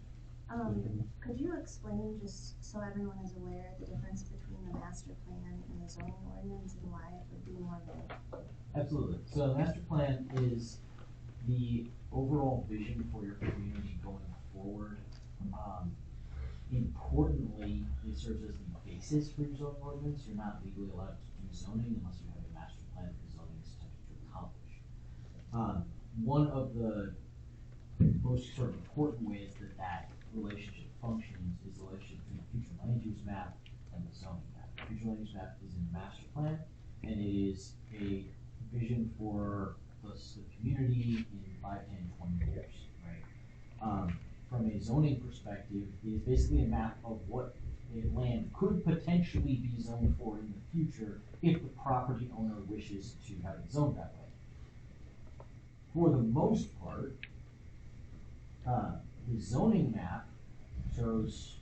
Speaker 5: Could you explain, just so everyone is aware, the difference between the master plan and the zoning ordinance and why it would be more vague?
Speaker 14: Absolutely. So the master plan is the overall vision for your community going forward, importantly, it serves as the basis for your zoning ordinance. You're not legally allowed to do zoning unless you have a master plan that the zoning is attempting to accomplish. One of the most sort of important ways that that relationship functions is the relationship between the future land use map and the zoning map. The future land use map is in the master plan, and it is a vision for the community in 5, 10, 20 years, right? From a zoning perspective, it is basically a map of what a land could potentially be zoned for in the future if the property owner wishes to have it zoned that way. For the most part, the zoning map shows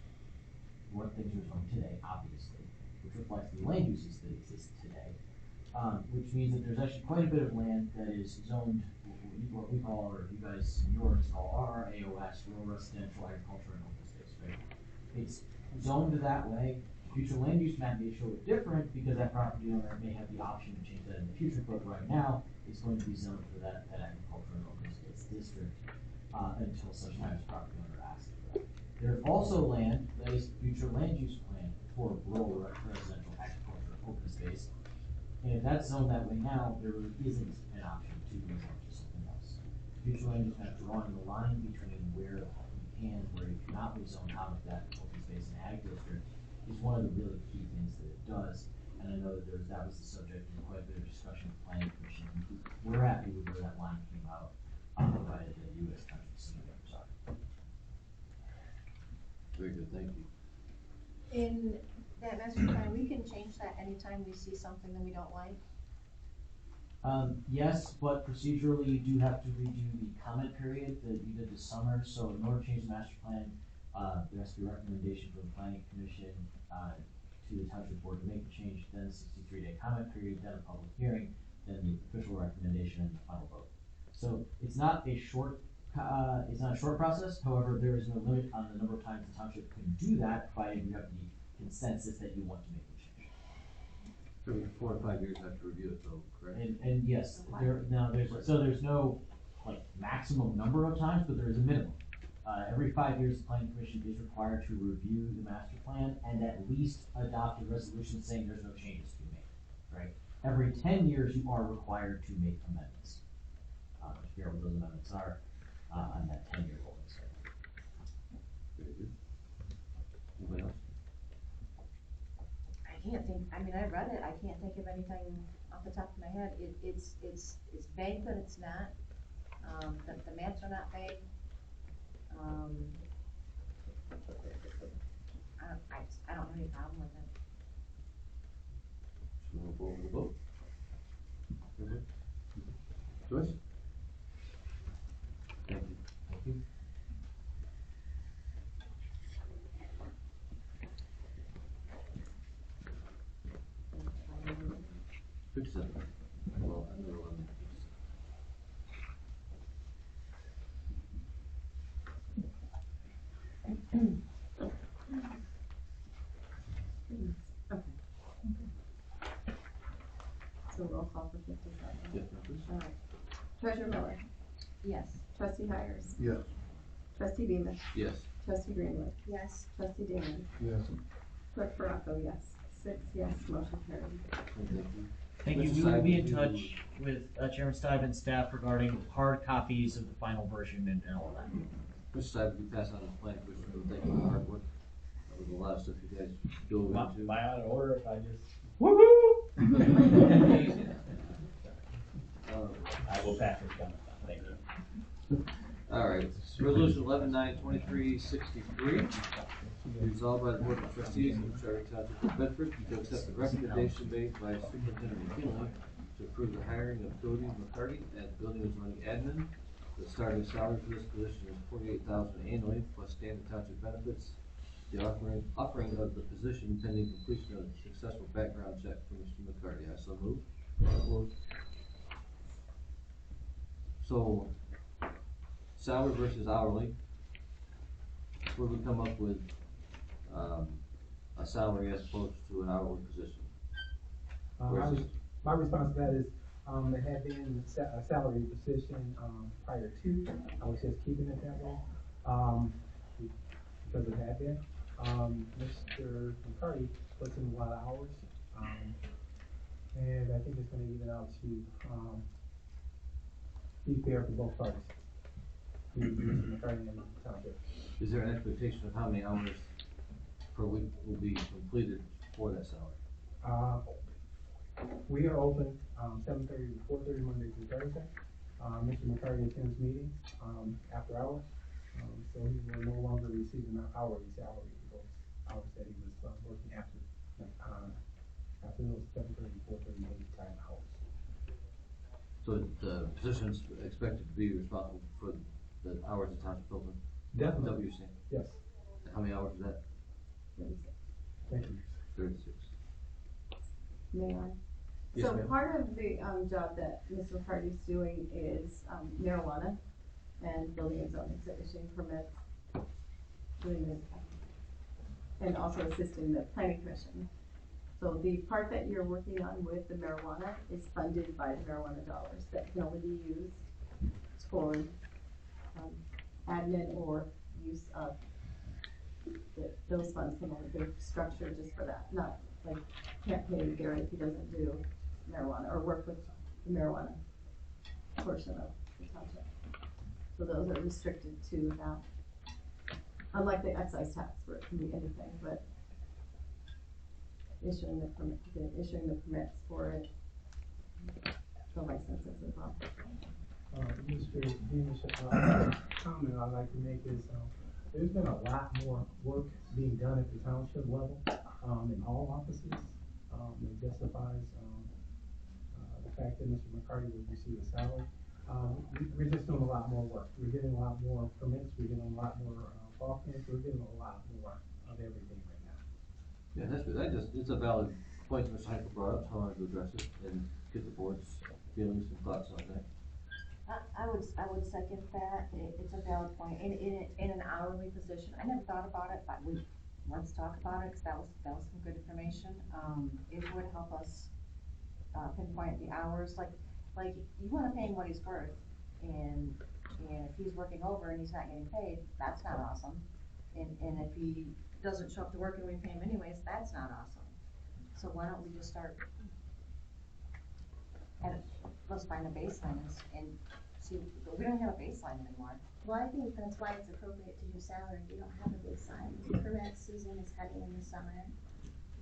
Speaker 14: what things are zoned today, obviously, which reflects the land uses that exist today, which means that there's actually quite a bit of land that is zoned what we call, or you guys in yours call RRAOS, Rural Residential Agriculture and Open Space, right? It's zoned that way. Future land use map may show it different because that property owner may have the option to change that in the future, but right now it's going to be zoned for that agriculture and open space district until such time as property owner asks for that. There's also land that is future land use plan for rural residential agriculture and open space. And if that's zoned that way now, there really isn't an option to rezone to something else. Future land use map drawing the line between where you can and where you cannot rezone out of that open space and ag district is one of the really key things that it does. And I know that that was the subject of quite a bit of discussion with the planning commission. We're happy with where that line came out, provided that you as Township members are.
Speaker 1: Very good, thank you.
Speaker 5: In that master plan, we can change that anytime we see something that we don't like.
Speaker 14: Yes, but procedurally, you do have to redo the comment period that you did this summer. So in order to change the master plan, there has to be a recommendation from the planning commission to the township board to make the change, then a 63-day comment period, then a public hearing, then the official recommendation and the final vote. So it's not a short process. However, there is no limit on the number of times the township can do that, provided you have the consensus that you want to make the change.
Speaker 1: Every 4 or 5 years I have to review it though, correct?
Speaker 14: And yes, there's no like maximum number of times, but there is a minimum. Every 5 years, the planning commission is required to review the master plan and at least adopt a resolution saying there's no changes to be made, right? Every 10 years, you are required to make amendments. I forget what those amendments are on that 10-year rolling cycle.
Speaker 1: Very good. Anybody else?
Speaker 5: I can't think, I mean, I read it, I can't think of anything off the top of my head. It's vague, but it's not. The maps are not vague. I don't have any problem with it.
Speaker 1: Should we move forward with the vote? Okay. Joyce? Thank you.
Speaker 14: Thank you.
Speaker 1: Good stuff. Well, I know,
Speaker 3: Okay. So roll call for 57.
Speaker 1: yes, please.
Speaker 3: All right. Treasurer Miller,
Speaker 5: Yes.
Speaker 3: Trustee Hires,
Speaker 4: Yes.
Speaker 3: Trustee Bemis,
Speaker 1: Yes.
Speaker 3: Trustee Greenwood,
Speaker 5: Yes.
Speaker 3: Trustee Damon,
Speaker 4: Yes.
Speaker 3: Clerk Baraco, yes. 6 yes, motion carried.
Speaker 1: Thank you.
Speaker 14: Thank you.
Speaker 1: Mr.
Speaker 14: We will be in
Speaker 1: Seibel,
Speaker 14: touch with Chairman Stive and staff regarding hard copies of the final version and all that.
Speaker 1: Mr. Seibel, you pass on the plan, Commissioner, thank you for the hard work. That was a lot of stuff you guys dove into.
Speaker 12: Am I out of order if I just? I will pass this comment on, thank you.
Speaker 1: All right, resolution 11-9-23-63. Resolved by the Board of Trustees of the Charter Township of Bedford to accept the recommendation made by Superintendent McKinley to approve the hiring of Cody McCarty as Building and Zoning Admin. The starting salary for this position is $48,000 annually plus standard township benefits. The offering of the position pending completion of a successful background check for Mr. McCarty. I so move. So, salary versus hourly. Where we come up with a salary as opposed to an hourly position.
Speaker 15: My response to that is It had been a salary position, prior to, I was just keeping it that way, because it had been. Mr. McCarty puts in a lot of hours, and I think it's gonna even out to, be fair for both parties. Mr. McCarty and the township.
Speaker 1: Is there an expectation of how many hours per week will be completed for that salary?
Speaker 15: We are open, 7:30 to 4:30 Monday through Thursday. Mr. McCarty attends meetings, after hours, so he will no longer receive an hourly salary for those hours that he was, working after those 7:30 to 4:30 daytime hours.
Speaker 1: So the position's expected to be responsible for the hours the township open?
Speaker 15: Definitely.
Speaker 1: Is that what you're saying?
Speaker 15: Yes.
Speaker 1: How many hours is that?
Speaker 3: 36.
Speaker 15: Thank you.
Speaker 1: 36.
Speaker 3: May I?
Speaker 1: Yes,
Speaker 3: So
Speaker 1: ma'am.
Speaker 3: part of the, job that Mr. McCarty's doing is, marijuana and building and zoning, so issuing permits, doing this, and also assisting the planning commission. So the part that you're working on with the marijuana is funded by the marijuana dollars that can only be used for, admin or use of, those funds can only be structured just for that, not like, can't pay Gary if he doesn't do marijuana or work with the marijuana portion of the township. So those are restricted to that. Unlike the excise tax where it can be anything, but issuing the permits for it, the licenses as well.
Speaker 15: Mr. Dean, comment I'd like to make is, there's been a lot more work being done at the township level, in all offices. It justifies, the fact that Mr. McCarty would receive a salary. We're just doing a lot more work. We're getting a lot more permits, we're getting a lot more, ball games, we're getting a lot more of everything right now.
Speaker 1: Yeah, that's good. It's a valid point Mr. Heifel brought up, so I wanted to address it and get the board's feelings and thoughts on that.
Speaker 6: I would second that. It's a valid point. In an hourly position, I never thought about it, but let's talk about it, because that was some good information. It would help us, pinpoint the hours, like, you wanna pay him what he's worth, and if he's working over and he's not getting paid, that's not awesome. And if he doesn't show up to work and we pay him anyways, that's not awesome. So why don't we just start, let's find a baseline and see, we don't have a baseline anymore.
Speaker 5: Well, I think that's why it's appropriate to do salary. We don't have a baseline. The permit season is heading in the summer.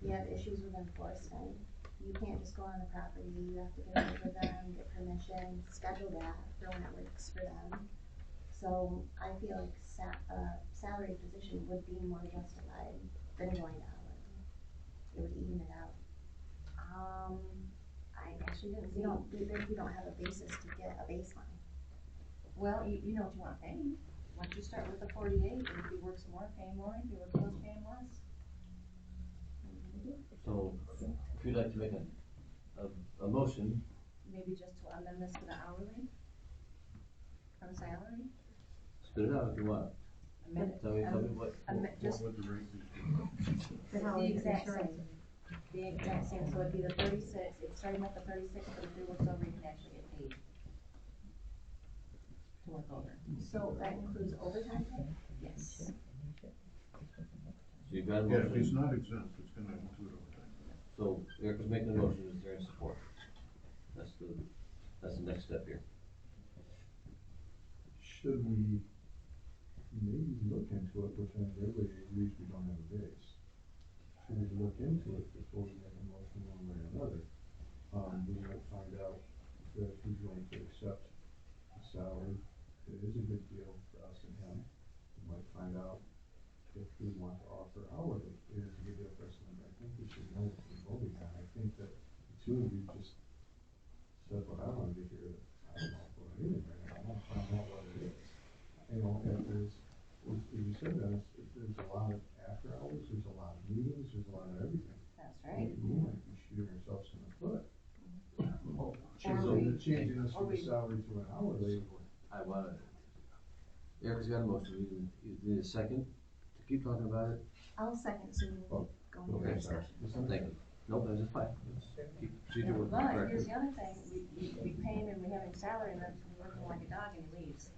Speaker 5: We have issues with enforcement. You can't just go on the property. You have to get over them, get permission, schedule that for when it works for them. So I feel like salary position would be more justified than going to hourly. It would even it out. I actually didn't see. We don't have a basis to get a baseline.
Speaker 6: Well, you know what you want to pay him. Once you start with the 48, and if he works more, pay him more. If he works less, pay him less.
Speaker 1: So, if you'd like to make a motion.
Speaker 6: Maybe just to amend this to the hourly from salary.
Speaker 1: Spit it out if you want.
Speaker 6: Amend it.
Speaker 1: Tell me what.
Speaker 6: Just
Speaker 4: What would the rate be?
Speaker 6: the exact same. The exact same. So it'd be the 36. It's starting at the 36, but if he works over, you can actually get paid to work over.
Speaker 5: So that includes overtime pay?
Speaker 6: Yes.
Speaker 1: So you've got a
Speaker 4: Yeah,
Speaker 1: motion.
Speaker 4: if he's not exempt, it's gonna include overtime.
Speaker 1: So Erica's making a motion, is there any support? That's the next step here.
Speaker 2: Should we maybe look into it, which everybody agrees we don't have a base? Should we look into it before we make a motion one way or another? We might find out that he's going to accept a salary that is a good deal for us and him. We might find out if we want to offer hourly, it is a good deal for us and him. I think we should know what we're voting on. I think that the two of you just said what I wanted to hear. I don't know what anything right now. I want to find out what it is. You know, if there's, as you said, Dennis, there's a lot of after hours, there's a lot of meetings, there's a lot of everything.
Speaker 6: That's right.
Speaker 2: We might be shooting ourselves in the foot.
Speaker 4: Changing us from a salary to an hourly.
Speaker 1: I want to, Erica's got a motion, you need a second to keep talking about it?
Speaker 5: I'll second so we can keep going in
Speaker 1: Okay,
Speaker 5: the
Speaker 1: sorry.
Speaker 5: discussion.
Speaker 1: Thank you. Nope, that's just fine. Let's keep the procedure working
Speaker 6: But
Speaker 1: correctly.
Speaker 6: here's the other thing, we pay him and we have him salary and then he's working like a dog and he leaves.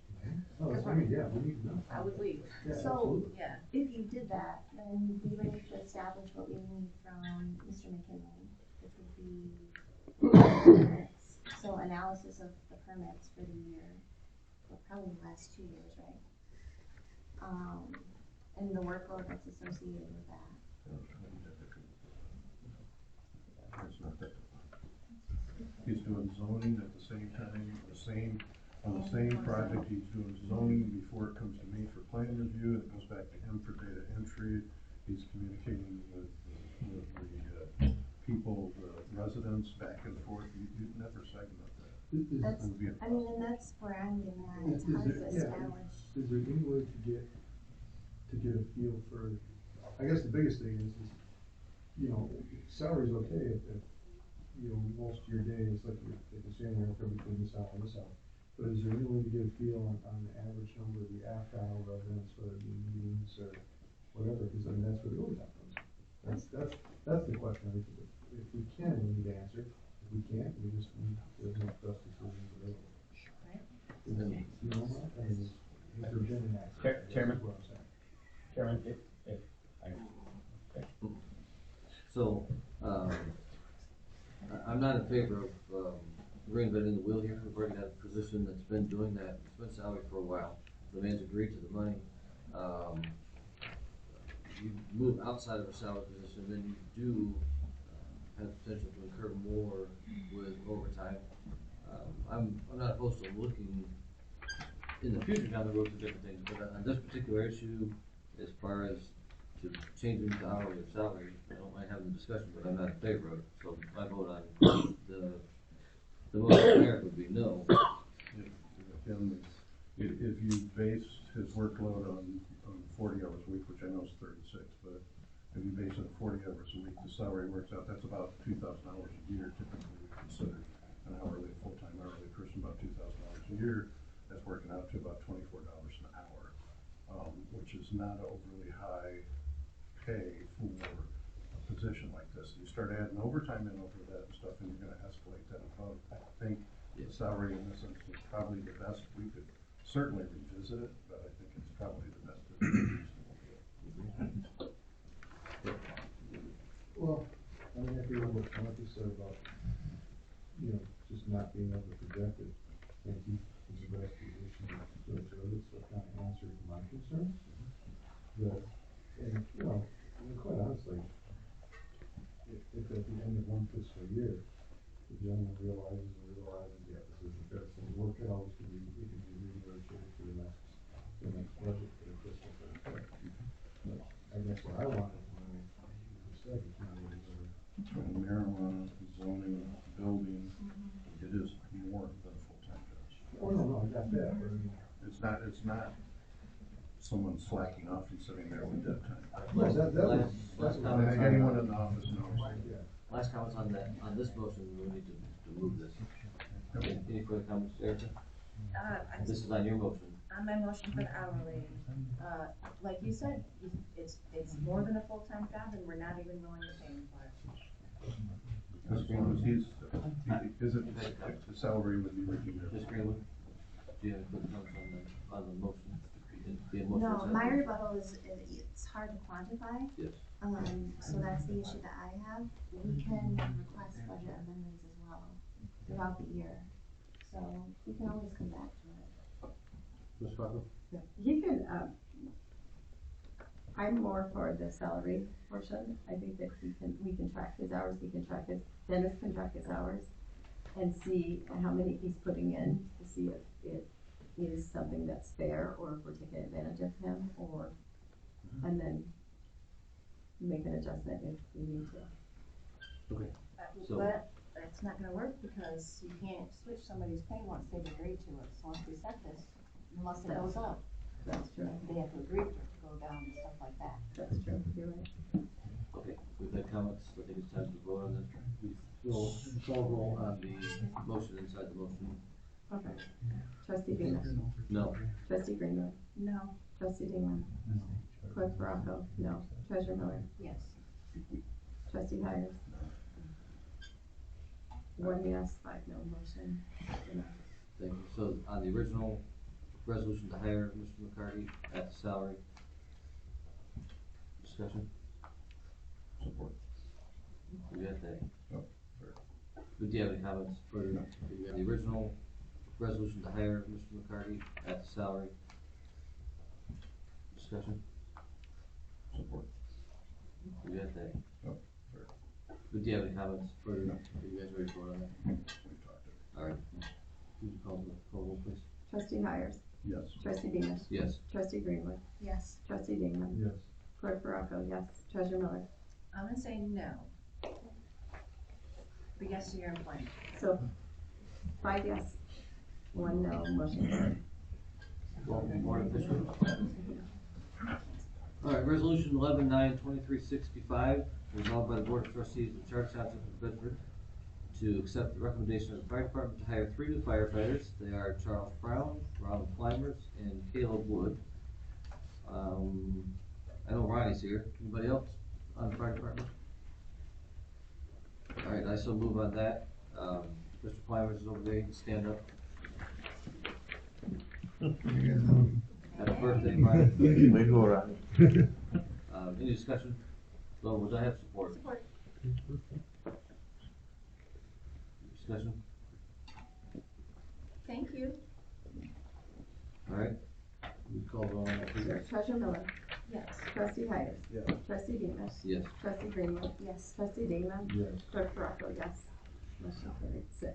Speaker 4: Oh, that's what I mean, yeah, we need to know.
Speaker 6: I would leave.
Speaker 4: Yeah,
Speaker 5: So,
Speaker 4: absolutely.
Speaker 6: Yeah.
Speaker 5: if you did that, then we would need to establish what we need from Mr. McKinley, which would be permits. So analysis of the permits for the year, for probably the last 2 years, right? And the workload that's associated with that.
Speaker 4: It's not that. He's doing zoning at the same time, on the same project, he's doing zoning before it comes to me for plan review, and it goes back to him for data entry. He's communicating with the people, the residents, back and forth. You'd never segment that.
Speaker 5: That's,
Speaker 4: It would be
Speaker 5: I mean, and that's where I'm getting at, it's hard to establish.
Speaker 16: Is there any way to get a feel for, I guess the biggest thing is, you know, salary's okay if, you know, most of your day is like you're saying, you're putting this out and this out. But is there any way to get a feel on the average number of the after-hour residents, whether it be meetings or whatever, because I mean, that's where the overtime comes in. That's the question, I think, if we can, we need to answer, if we can't, we just need to make best decisions available.
Speaker 6: Right.
Speaker 16: You know, I mean, has there been an accident?
Speaker 12: Chairman?
Speaker 16: That's what I'm saying.
Speaker 12: Chairman,
Speaker 1: So, I'm not in favor of reinventing the wheel here. We've already got a position that's been doing that. It's been salary for a while. The man's agreed to the money. You move outside of a salary position, then you do have potential to incur more with overtime. I'm not opposed to looking in the future down the road for different things, but on this particular issue, as far as to changing the hourly or salary, I don't mind having the discussion, but I'm not in favor of it. So my vote on the motion there would be no.
Speaker 4: If you base his workload on 40 hours a week, which I know is 36, but if you base it on 40 hours a week, the salary works out, that's about $2,000 a year typically we consider an hourly, full-time hourly person, about $2,000 a year. That's working out to about $24 an hour, which is not overly high pay for a position like this. You start adding overtime in over that and stuff, and you're gonna escalate that above. I think the salary in this instance is probably the best. We could certainly revisit it, but I think it's probably the best.
Speaker 16: Well, I mean, I feel what Marcus said about, you know, just not being able to project it, and he is the best position to observe it, so it kind of answered my concerns. That, and, you know, I mean, quite honestly, if at the end of one fiscal year, the gentleman realizes, yeah, this isn't fair, it's gonna work out, it can be renegotiated for the next budget for the fiscal 24. But I guess what I wanted to know, you said, you can't really go
Speaker 4: Marijuana, zoning, building, it is more than a full-time job.
Speaker 16: oh, no, I got that, but I mean.
Speaker 4: It's not someone slacking off and sitting there with dead time.
Speaker 1: Last comments on
Speaker 4: Anyone in the office knows.
Speaker 1: Last comments on that, on this motion, we need to move this. Any further comments, Erica? This is on your motion.
Speaker 6: On my motion for the hourly, like you said, it's more than a full-time job and we're not even willing to pay him for it.
Speaker 4: As long as the salary would be reviewed.
Speaker 1: Ms. Greenwood, do you have any further comments on the motion?
Speaker 5: No, my rebuttal is, it's hard to quantify.
Speaker 1: Yes.
Speaker 5: So that's the issue that I have. We can request budget amendments as well throughout the year. So we can always come back to it.
Speaker 1: Ms. Fargo?
Speaker 3: He can, I'm more for the salary portion. I think that we can track his hours, Dennis can track his hours and see how many he's putting in to see if it is something that's fair or if we're taking advantage of him and then make an adjustment if we need to.
Speaker 1: Okay. So,
Speaker 6: But that's not gonna work because you can't switch somebody's pay once they've agreed to it. So once we set this, unless it goes up,
Speaker 3: That's true.
Speaker 6: they have to agree for it to go down and stuff like that.
Speaker 3: That's true. You're right.
Speaker 1: okay, we've had comments. I think it's time to vote on this. We'll call roll on the motion inside the motion.
Speaker 3: Okay. Trustee Venus?
Speaker 1: No.
Speaker 3: Trustee Greenwood?
Speaker 6: No.
Speaker 3: Trustee Dingman? Clerk Baraco? No. Treasurer Miller?
Speaker 6: Yes.
Speaker 3: Trustee Hires? 1 yes, 5 no, motion denied.
Speaker 1: Thank you. So on the original resolution to hire Mr. McCarty at the salary. Discussion?
Speaker 2: Support.
Speaker 1: You got that?
Speaker 2: Yep.
Speaker 1: Do you have any comments for the original resolution to hire Mr. McCarty at the salary? Discussion?
Speaker 2: Support.
Speaker 1: You got that?
Speaker 2: Yep.
Speaker 1: Do you have any comments for you guys ready to vote on that?
Speaker 2: We talked it.
Speaker 1: All right. Would you call the roll, please?
Speaker 3: Trustee Hires.
Speaker 2: Yes.
Speaker 3: Trustee Demus.
Speaker 1: Yes.
Speaker 3: Trustee Greenwood.
Speaker 6: Yes.
Speaker 3: Trustee Damon.
Speaker 16: Yes.
Speaker 3: Clerk Baraco, yes. Treasurer Miller.
Speaker 6: I'm gonna say no. But yes to your employment.
Speaker 3: So 5 yes, 1 no, motion carried.
Speaker 1: Board official. All right, resolution 11-9-2365, resolved by the Board of Trustees of the Charter Township of Bedford to accept the recommendation of the fire department to hire 3 new firefighters. They are Charles Brown, Robin Flimers, and Caleb Wood. I know Ronnie's here. Anybody else on the fire department? All right, I so move on that. Mr. Flimers is over there. You can stand up. Happy birthday, Brian.
Speaker 2: Way to go, Ronnie.
Speaker 1: Any discussion? So, would I have support?
Speaker 6: Support.
Speaker 1: Discussion?
Speaker 6: Thank you.
Speaker 1: All right. We call the roll on that, please.
Speaker 3: Treasurer Miller.
Speaker 6: Yes.
Speaker 3: Trustee Hires.
Speaker 16: Yes.
Speaker 3: Trustee Demus.
Speaker 1: Yes.
Speaker 3: Trustee Greenwood.
Speaker 6: Yes.
Speaker 3: Trustee Damon.
Speaker 16: Yes.
Speaker 3: Clerk Baraco, yes. Motion carried. 6.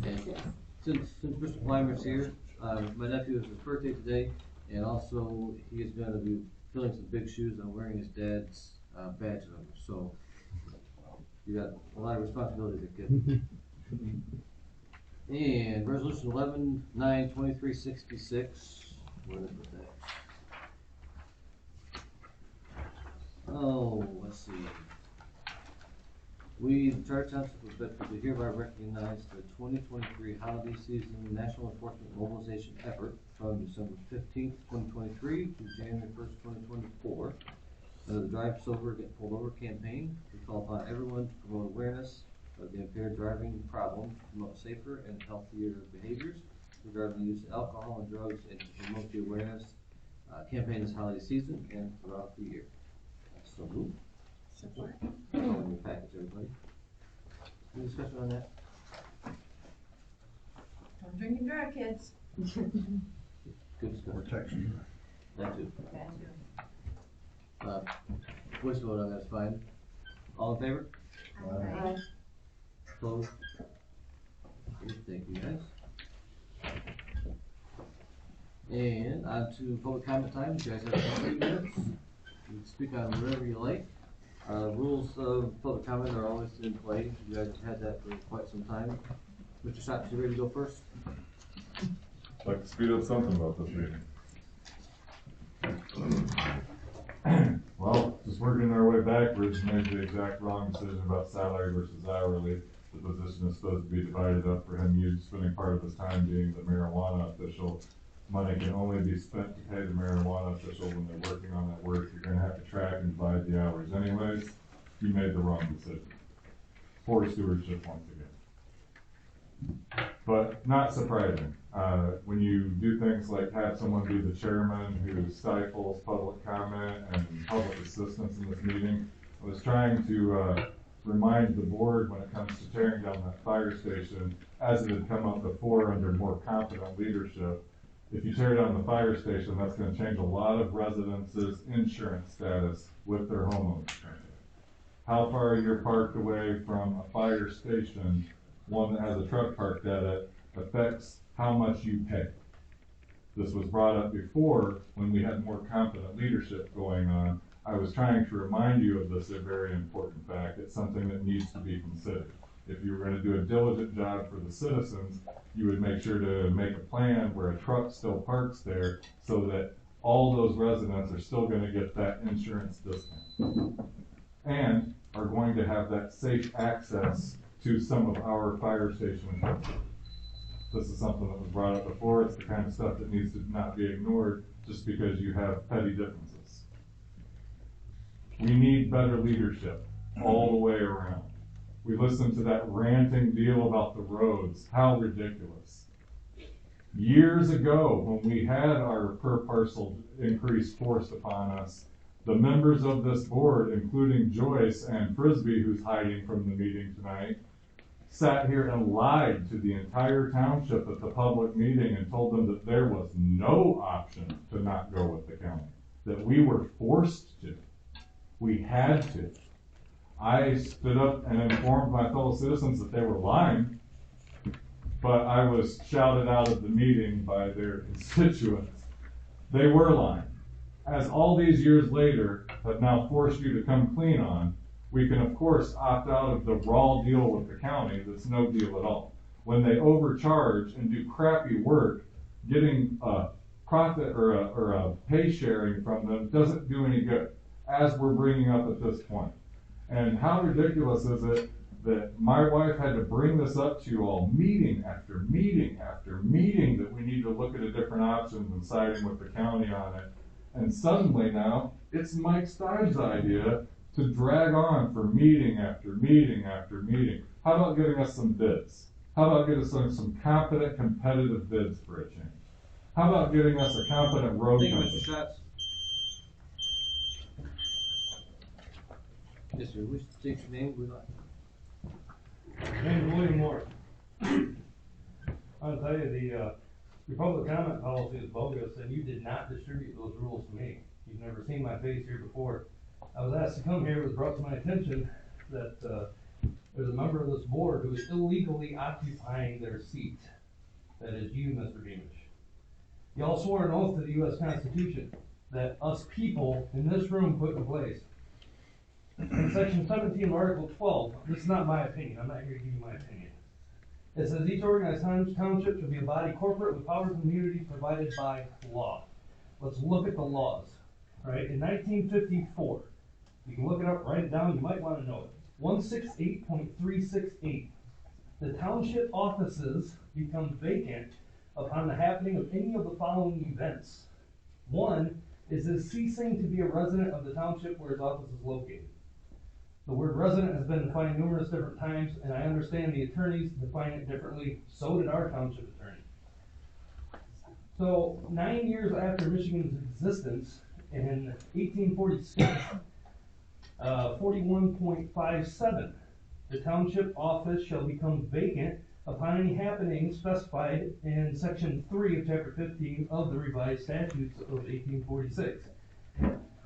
Speaker 1: And
Speaker 3: Yes.
Speaker 1: since Mr. Flimer's here, my nephew is his birthday today, and also he is gonna be filling some big shoes on wearing his dad's, badge number, so you got a lot of responsibility there, kid. And resolution 11-9-2366, where did I put that? Oh, let's see. We, the Charter Township of Bedford, do hereby recognize the 2023 holiday season national enforcement mobilization effort from December 15th, 2023 to January 1st, 2024. Under the Drive Sober, Get Pulled Over campaign, we call upon everyone to promote awareness of the impaired driving problem, promote safer and healthier behaviors regarding the use of alcohol and drugs, and to promote the awareness campaign this holiday season and throughout the year. So moved.
Speaker 6: Support.
Speaker 1: In your package, everybody. Any discussion on that?
Speaker 6: Don't drink and drive, kids.
Speaker 1: Good discussion.
Speaker 2: Protection.
Speaker 1: That too.
Speaker 6: That too.
Speaker 1: Voice vote on that's fine. All in favor?
Speaker 3: Aye.
Speaker 1: Opposed? Okay, thank you guys. And on to public comment time. You guys have 2 minutes. You can speak on whatever you like. Rules of public comment are always in play. You guys have had that for quite some time. Mr. Sops, you ready to go first?
Speaker 2: I'd like to speed up something about this meeting. Well, just working our way backwards, made the exact wrong decision about salary versus hourly. The position is supposed to be divided up for him spending part of his time being the marijuana official. Money can only be spent to pay the marijuana official when they're working on that work. You're gonna have to track and divide the hours anyways. You made the wrong decision. Poor stewardship once again. But not surprising. When you do things like have someone be the chairman who stifles public comment and public assistance in this meeting, I was trying to remind the board when it comes to tearing down that fire station, as it had come up before under more competent leadership. If you tear down the fire station, that's gonna change a lot of residents' insurance status with their homeowners. How far you're parked away from a fire station, one that has a truck parked at it, affects how much you pay. This was brought up before when we had more competent leadership going on. I was trying to remind you of this, a very important fact. It's something that needs to be considered. If you were gonna do a diligent job for the citizens, you would make sure to make a plan where a truck still parks there so that all those residents are still gonna get that insurance discount. And are going to have that safe access to some of our fire stations. This is something that was brought up before. It's the kind of stuff that needs to not be ignored just because you have petty differences. We need better leadership all the way around. We listened to that ranting deal about the roads. How ridiculous. Years ago, when we had our per parcel increase forced upon us, the members of this board, including Joyce and Frisbee, who's hiding from the meeting tonight, sat here and lied to the entire township at the public meeting and told them that there was no option to not go with the county, that we were forced to. We had to. I stood up and informed my fellow citizens that they were lying, but I was shouted out of the meeting by their constituents. They were lying. As all these years later have now forced you to come clean on, we can of course opt out of the raw deal with the county that's no deal at all. When they overcharge and do crappy work, getting a profit or a pay sharing from them doesn't do any good, as we're bringing up at this point. And how ridiculous is it that my wife had to bring this up to you all meeting after meeting after meeting that we need to look at a different option than siding with the county on it. And suddenly now, it's Mike Stive's idea to drag on for meeting after meeting after meeting. How about getting us some bids? How about getting us some competent, competitive bids for a change? How about getting us a competent road
Speaker 1: Thank you,
Speaker 2: company?
Speaker 1: Mr. Schatz. Yes, sir. Wish to state your name, would like.
Speaker 17: Name's William Moore. I'll tell you, your public comment policy is bogus, and you did not distribute those rules to me. You've never seen my face here before. I was asked to come here. It was brought to my attention that there's a member of this board who is illegally occupying their seat. That is you, Mr. Beamish. Y'all swore an oath to the U.S. Constitution that us people in this room put in place. In section 17 of Article 12, this is not my opinion, I'm not here to give you my opinion. It says each organized township should be a body corporate with powers and immunities provided by law. Let's look at the laws, right? In 1954, you can look it up, write it down, you might want to know it. 168.368. The township offices become vacant upon the happening of any of the following events. One is his ceasing to be a resident of the township where his office is located. The word resident has been defined numerous different times, and I understand the attorneys define it differently. So did our township attorney. So 9 years after Michigan's existence, in 1846, 41.57, the township office shall become vacant upon any happening specified in section 3 of chapter 15 of the revised statutes of 1846.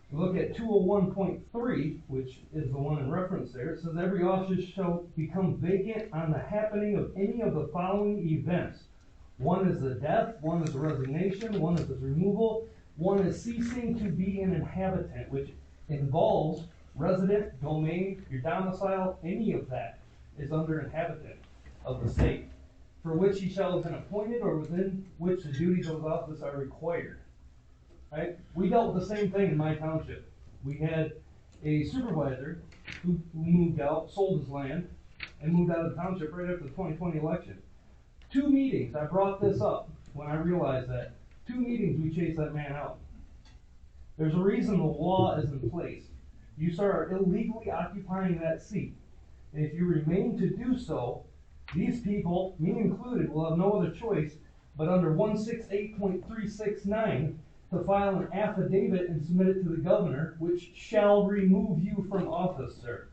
Speaker 17: We look at 201.3, which is the one in reference there. It says every office shall become vacant on the happening of any of the following events. One is the death, one is the resignation, one is the removal, one is ceasing to be an inhabitant, which involves resident, domain, your domicile, any of that is under inhabitant of the state, for which he shall have been appointed or within which the duties of his office are required. Right? We dealt with the same thing in my township. We had a supervisor who moved out, sold his land, and moved out of the township right after the 2020 election. 2 meetings, I brought this up when I realized that. 2 meetings we chased that man out. There's a reason the law is in place. You start illegally occupying that seat. And if you remain to do so, these people, me included, will have no other choice but under 168.369 to file an affidavit and submit it to the governor, which shall remove you from office, sir.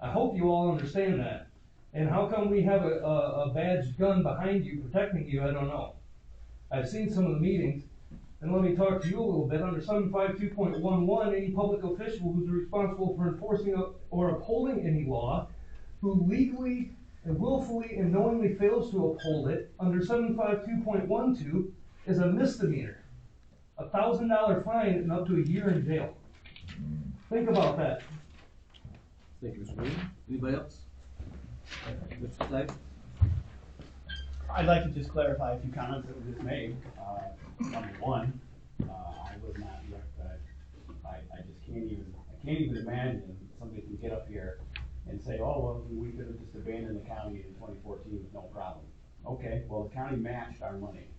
Speaker 17: I hope you all understand that. And how come we have a badged gun behind you protecting you, I don't know. I've seen some of the meetings, and let me talk to you a little bit. Under 752.11, any public official who's responsible for enforcing or upholding any law, who legally and willfully and knowingly fails to uphold it, under 752.12, is a misdemeanor. $1,000 fine and up to a year in jail. Think about that.
Speaker 1: Thank you, Mr. Williams. Anybody else? Mr. Stive?
Speaker 13: I'd like to just clarify a few comments that were just made. Number one, I was not, I just can't even imagine somebody can get up here and say, oh, well, we could have just abandoned the county in 2014 with no problem. Okay, well, the county matched our money,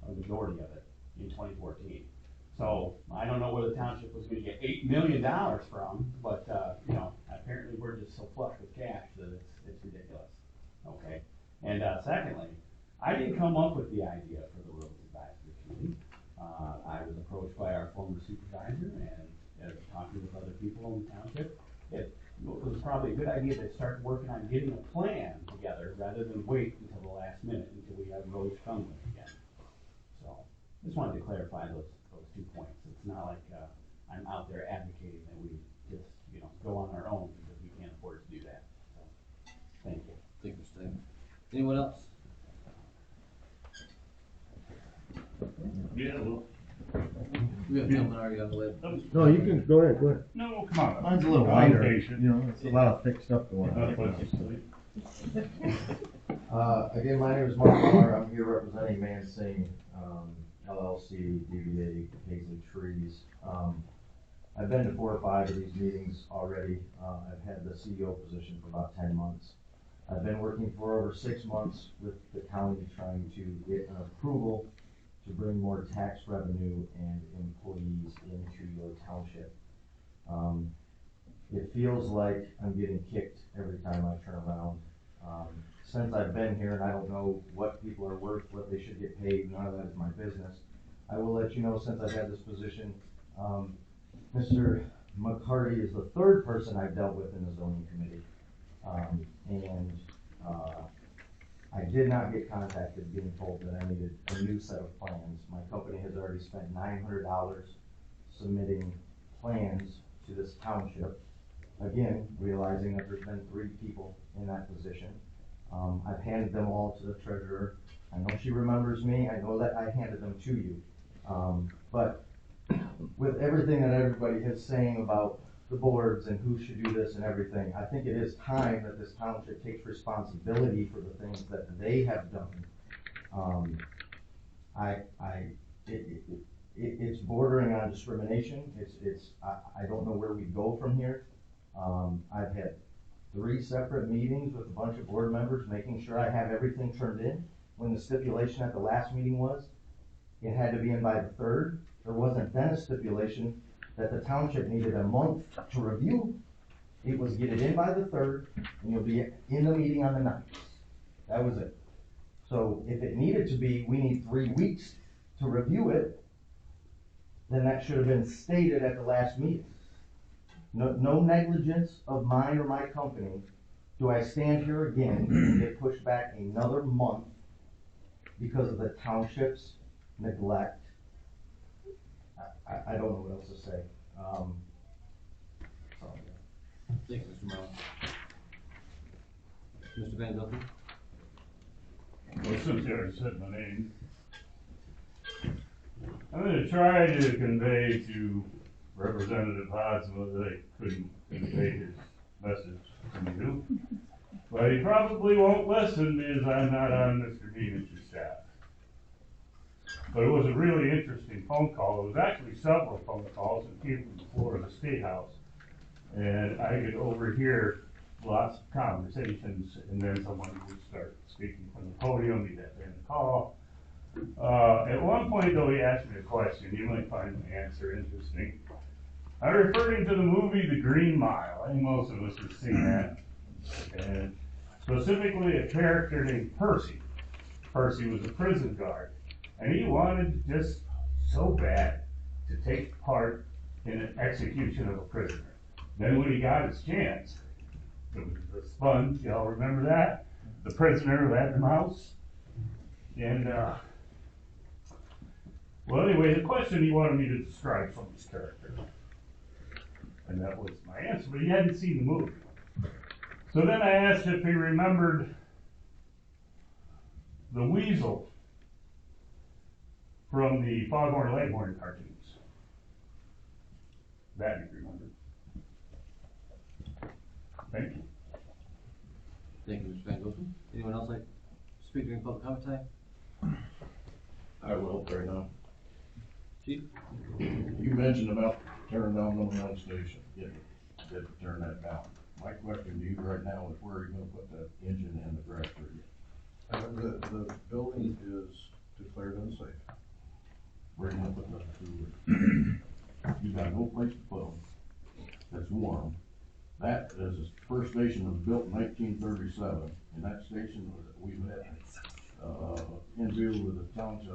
Speaker 13: a majority of it, in 2014. So I don't know where the township was going to get $8 million from, but you know, I apparently we're just so flush with cash that it's ridiculous, okay? And, secondly, I didn't come up with the idea for the roads advisory committee. I was approached by our former supervisor and talking with other people in the township. It was probably a good idea to start working on getting a plan together rather than wait until the last minute until we have roads crumbling again. So, just wanted to clarify those 2 points. It's not like, I'm out there advocating that we just, go on our own because we can't afford to do that. So, thank you.
Speaker 1: Thank you, Mr. Davis. Anyone else?
Speaker 7: Yeah, well.
Speaker 1: We have a gentleman already on the list.
Speaker 2: No, you can, go ahead.
Speaker 7: No, come on.
Speaker 2: Mine's a little
Speaker 7: I'm
Speaker 2: lighter,
Speaker 7: patient.
Speaker 2: it's a lot of thick stuff going on.
Speaker 8: Again, my name is Mark Miller. I'm here representing Mansing, LLC, DBA Paisley Trees. I've been to 4 or 5 of these meetings already. I've had the CEO position for about 10 months. I've been working for over 6 months with the county trying to get an approval to bring more tax revenue and employees into your township. It feels like I'm getting kicked every time I turn around. Since I've been here, and I don't know what people are worth, what they should get paid, none of that is my business. I will let you know, since I've had this position, Mr. McCarty is the 3rd person I've dealt with in the zoning committee. I did not get contacted being told that I needed a new set of plans. My company has already spent $900 submitting plans to this township. Again, realizing that there's been 3 people in that position. I've handed them all to the treasurer. I know she remembers me. I know that I handed them to you. But with everything that everybody is saying about the boards and who should do this and everything, I think it is time that this township takes responsibility for the things that they have done. It's bordering on discrimination. I don't know where we go from here. I've had 3 separate meetings with a bunch of board members making sure I have everything turned in. When the stipulation at the last meeting was, it had to be in by the 3rd. There wasn't then a stipulation that the township needed a month to review. It was get it in by the 3rd, and you'll be in the meeting on the 9th. That was it. So if it needed to be, we need 3 weeks to review it, then that should have been stated at the last meeting. No negligence of mine or my company do I stand here again and get pushed back another month because of the township's neglect. I don't know what else to say.
Speaker 1: Thank you, Mr. Mullen. Mr. Van Duffy?
Speaker 7: Well, since you already said my name, I'm gonna try to convey to Representative Hodsma that I couldn't convey his message to you. But he probably won't listen because I'm not on Mr. Venus's staff. But it was a really interesting phone call. It was actually several phone calls that came from the floor of the State House. And I could overhear lots of conversations, and then someone would start speaking from the podium. He'd have to end the call. At one point, though, he asked me a question. You might find the answer interesting. I referred him to the movie The Green Mile. I think most of us have seen that. And specifically a character named Percy. Percy was a prison guard. And he wanted just so bad to take part in an execution of a prisoner. Then when he got his chance, it was the sponge, y'all remember that? The prisoner who had the mouse. And, well, anyway, the question he wanted me to describe from his character. And that was my answer, but he hadn't seen the movie. So then I asked if he remembered the weasel from the Foghorn Leghorn cartoons. That he remembered. Thank you.
Speaker 1: Thank you, Mr. Van Duffy. Anyone else like to speak during public comment time?
Speaker 2: I will right now.
Speaker 1: Chief?
Speaker 2: You mentioned about tearing down number 9 station, get to turn that down. My question to you right now is where are you gonna put the engine and the tractor?
Speaker 4: The building is declared unsafe.
Speaker 2: Where are you gonna put the two? You got no place to put them that's warm, That is, the first station was built in 1937, and that station was, we met, interview with the town's,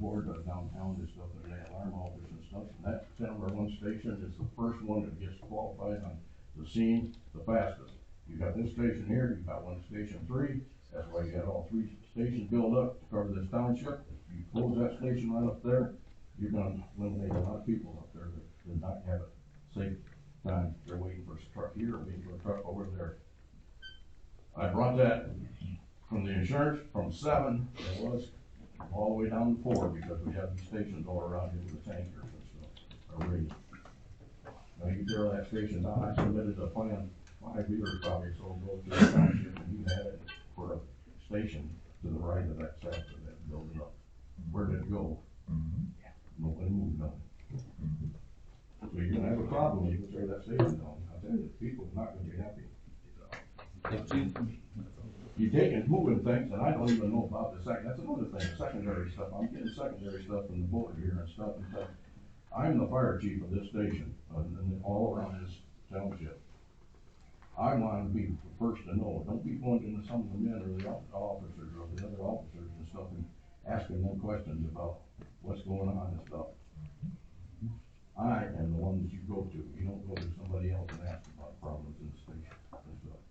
Speaker 2: board downtown and stuff, and the alarm office and stuff, and that number one station is the first one that gets qualified on the scene the fastest. You got this station here, you got one station 3, that's why you got all 3 stations built up to cover this township. You close that station right up there, you're gonna eliminate a lot of people up there that did not have it safe time. They're waiting for a truck here, or waiting for a truck over there. I brought that from the insurance from 7, it was, all the way down to 4, because we have these stations all around here with the tankers and stuff, are raised. Now you tear that station down, I submitted a plan 5 years probably, so go to the township, and you had it for a station to the right of that sector that building up. Where did it go? Nobody moved on it. So you're gonna have a problem when you tear that station down. I'll tell you, people are not gonna be happy.
Speaker 1: Thank you.
Speaker 2: You take and moving things, and I don't even know about the second, that's another thing, secondary stuff. I'm getting secondary stuff from the board here and stuff and stuff. I'm the fire chief of this station, and all around this township. I want to be the first to know. Don't be pointing to some of the men or the officers or the other officers and stuff and asking them questions about what's going on and stuff. I am the one that you go to. You don't go to somebody else and ask about problems in the station and stuff.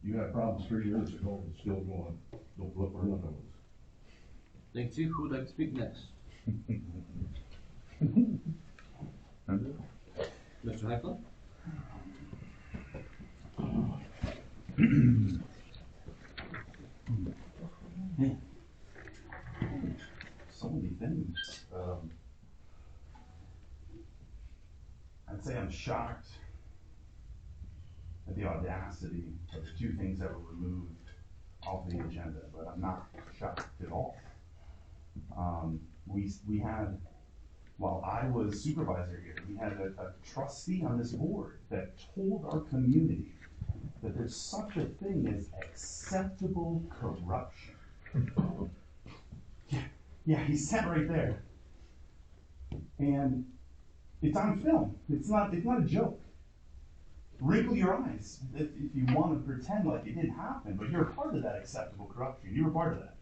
Speaker 2: You had problems 3 years ago, it's still going. Don't look for another one.
Speaker 1: Thank you. Who would like to speak next? Mr. Heifel?
Speaker 9: So many things. I'd say I'm shocked at the audacity of the 2 things that were removed off the agenda, but I'm not shocked at all. We had, while I was supervisor here, we had a trustee on this board that told our community that there's such a thing as acceptable corruption. Yeah, he sat right there. And it's on film. It's not a joke. Wrinkle your eyes if you want to pretend like it didn't happen, but you're a part of that acceptable corruption. You were part of that.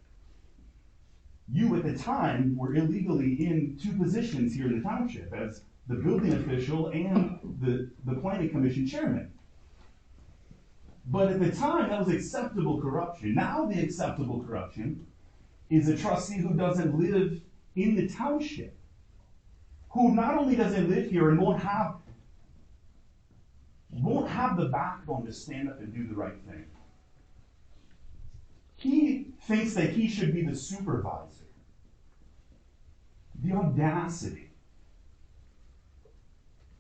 Speaker 9: You, at the time, were illegally in 2 positions here in the township as the building official and the planning commission chairman. But at the time, that was acceptable corruption. Now the acceptable corruption is a trustee who doesn't live in the township, who not only doesn't live here and won't have the backbone to stand up and do the right thing. He thinks that he should be the supervisor. The audacity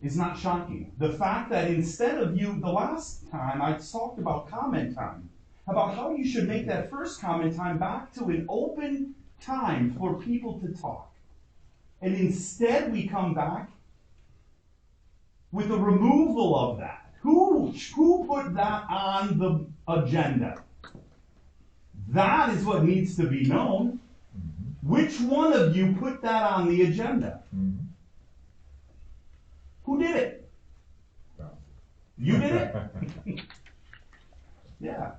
Speaker 9: is not shocking. The fact that instead of you, the last time I talked about comment time, about how you should make that first comment time back to an open time for people to talk. And instead we come back with the removal of that. Who put that on the agenda? That is what needs to be known. Which one of you put that on the agenda? Who did it? You did it? Yeah.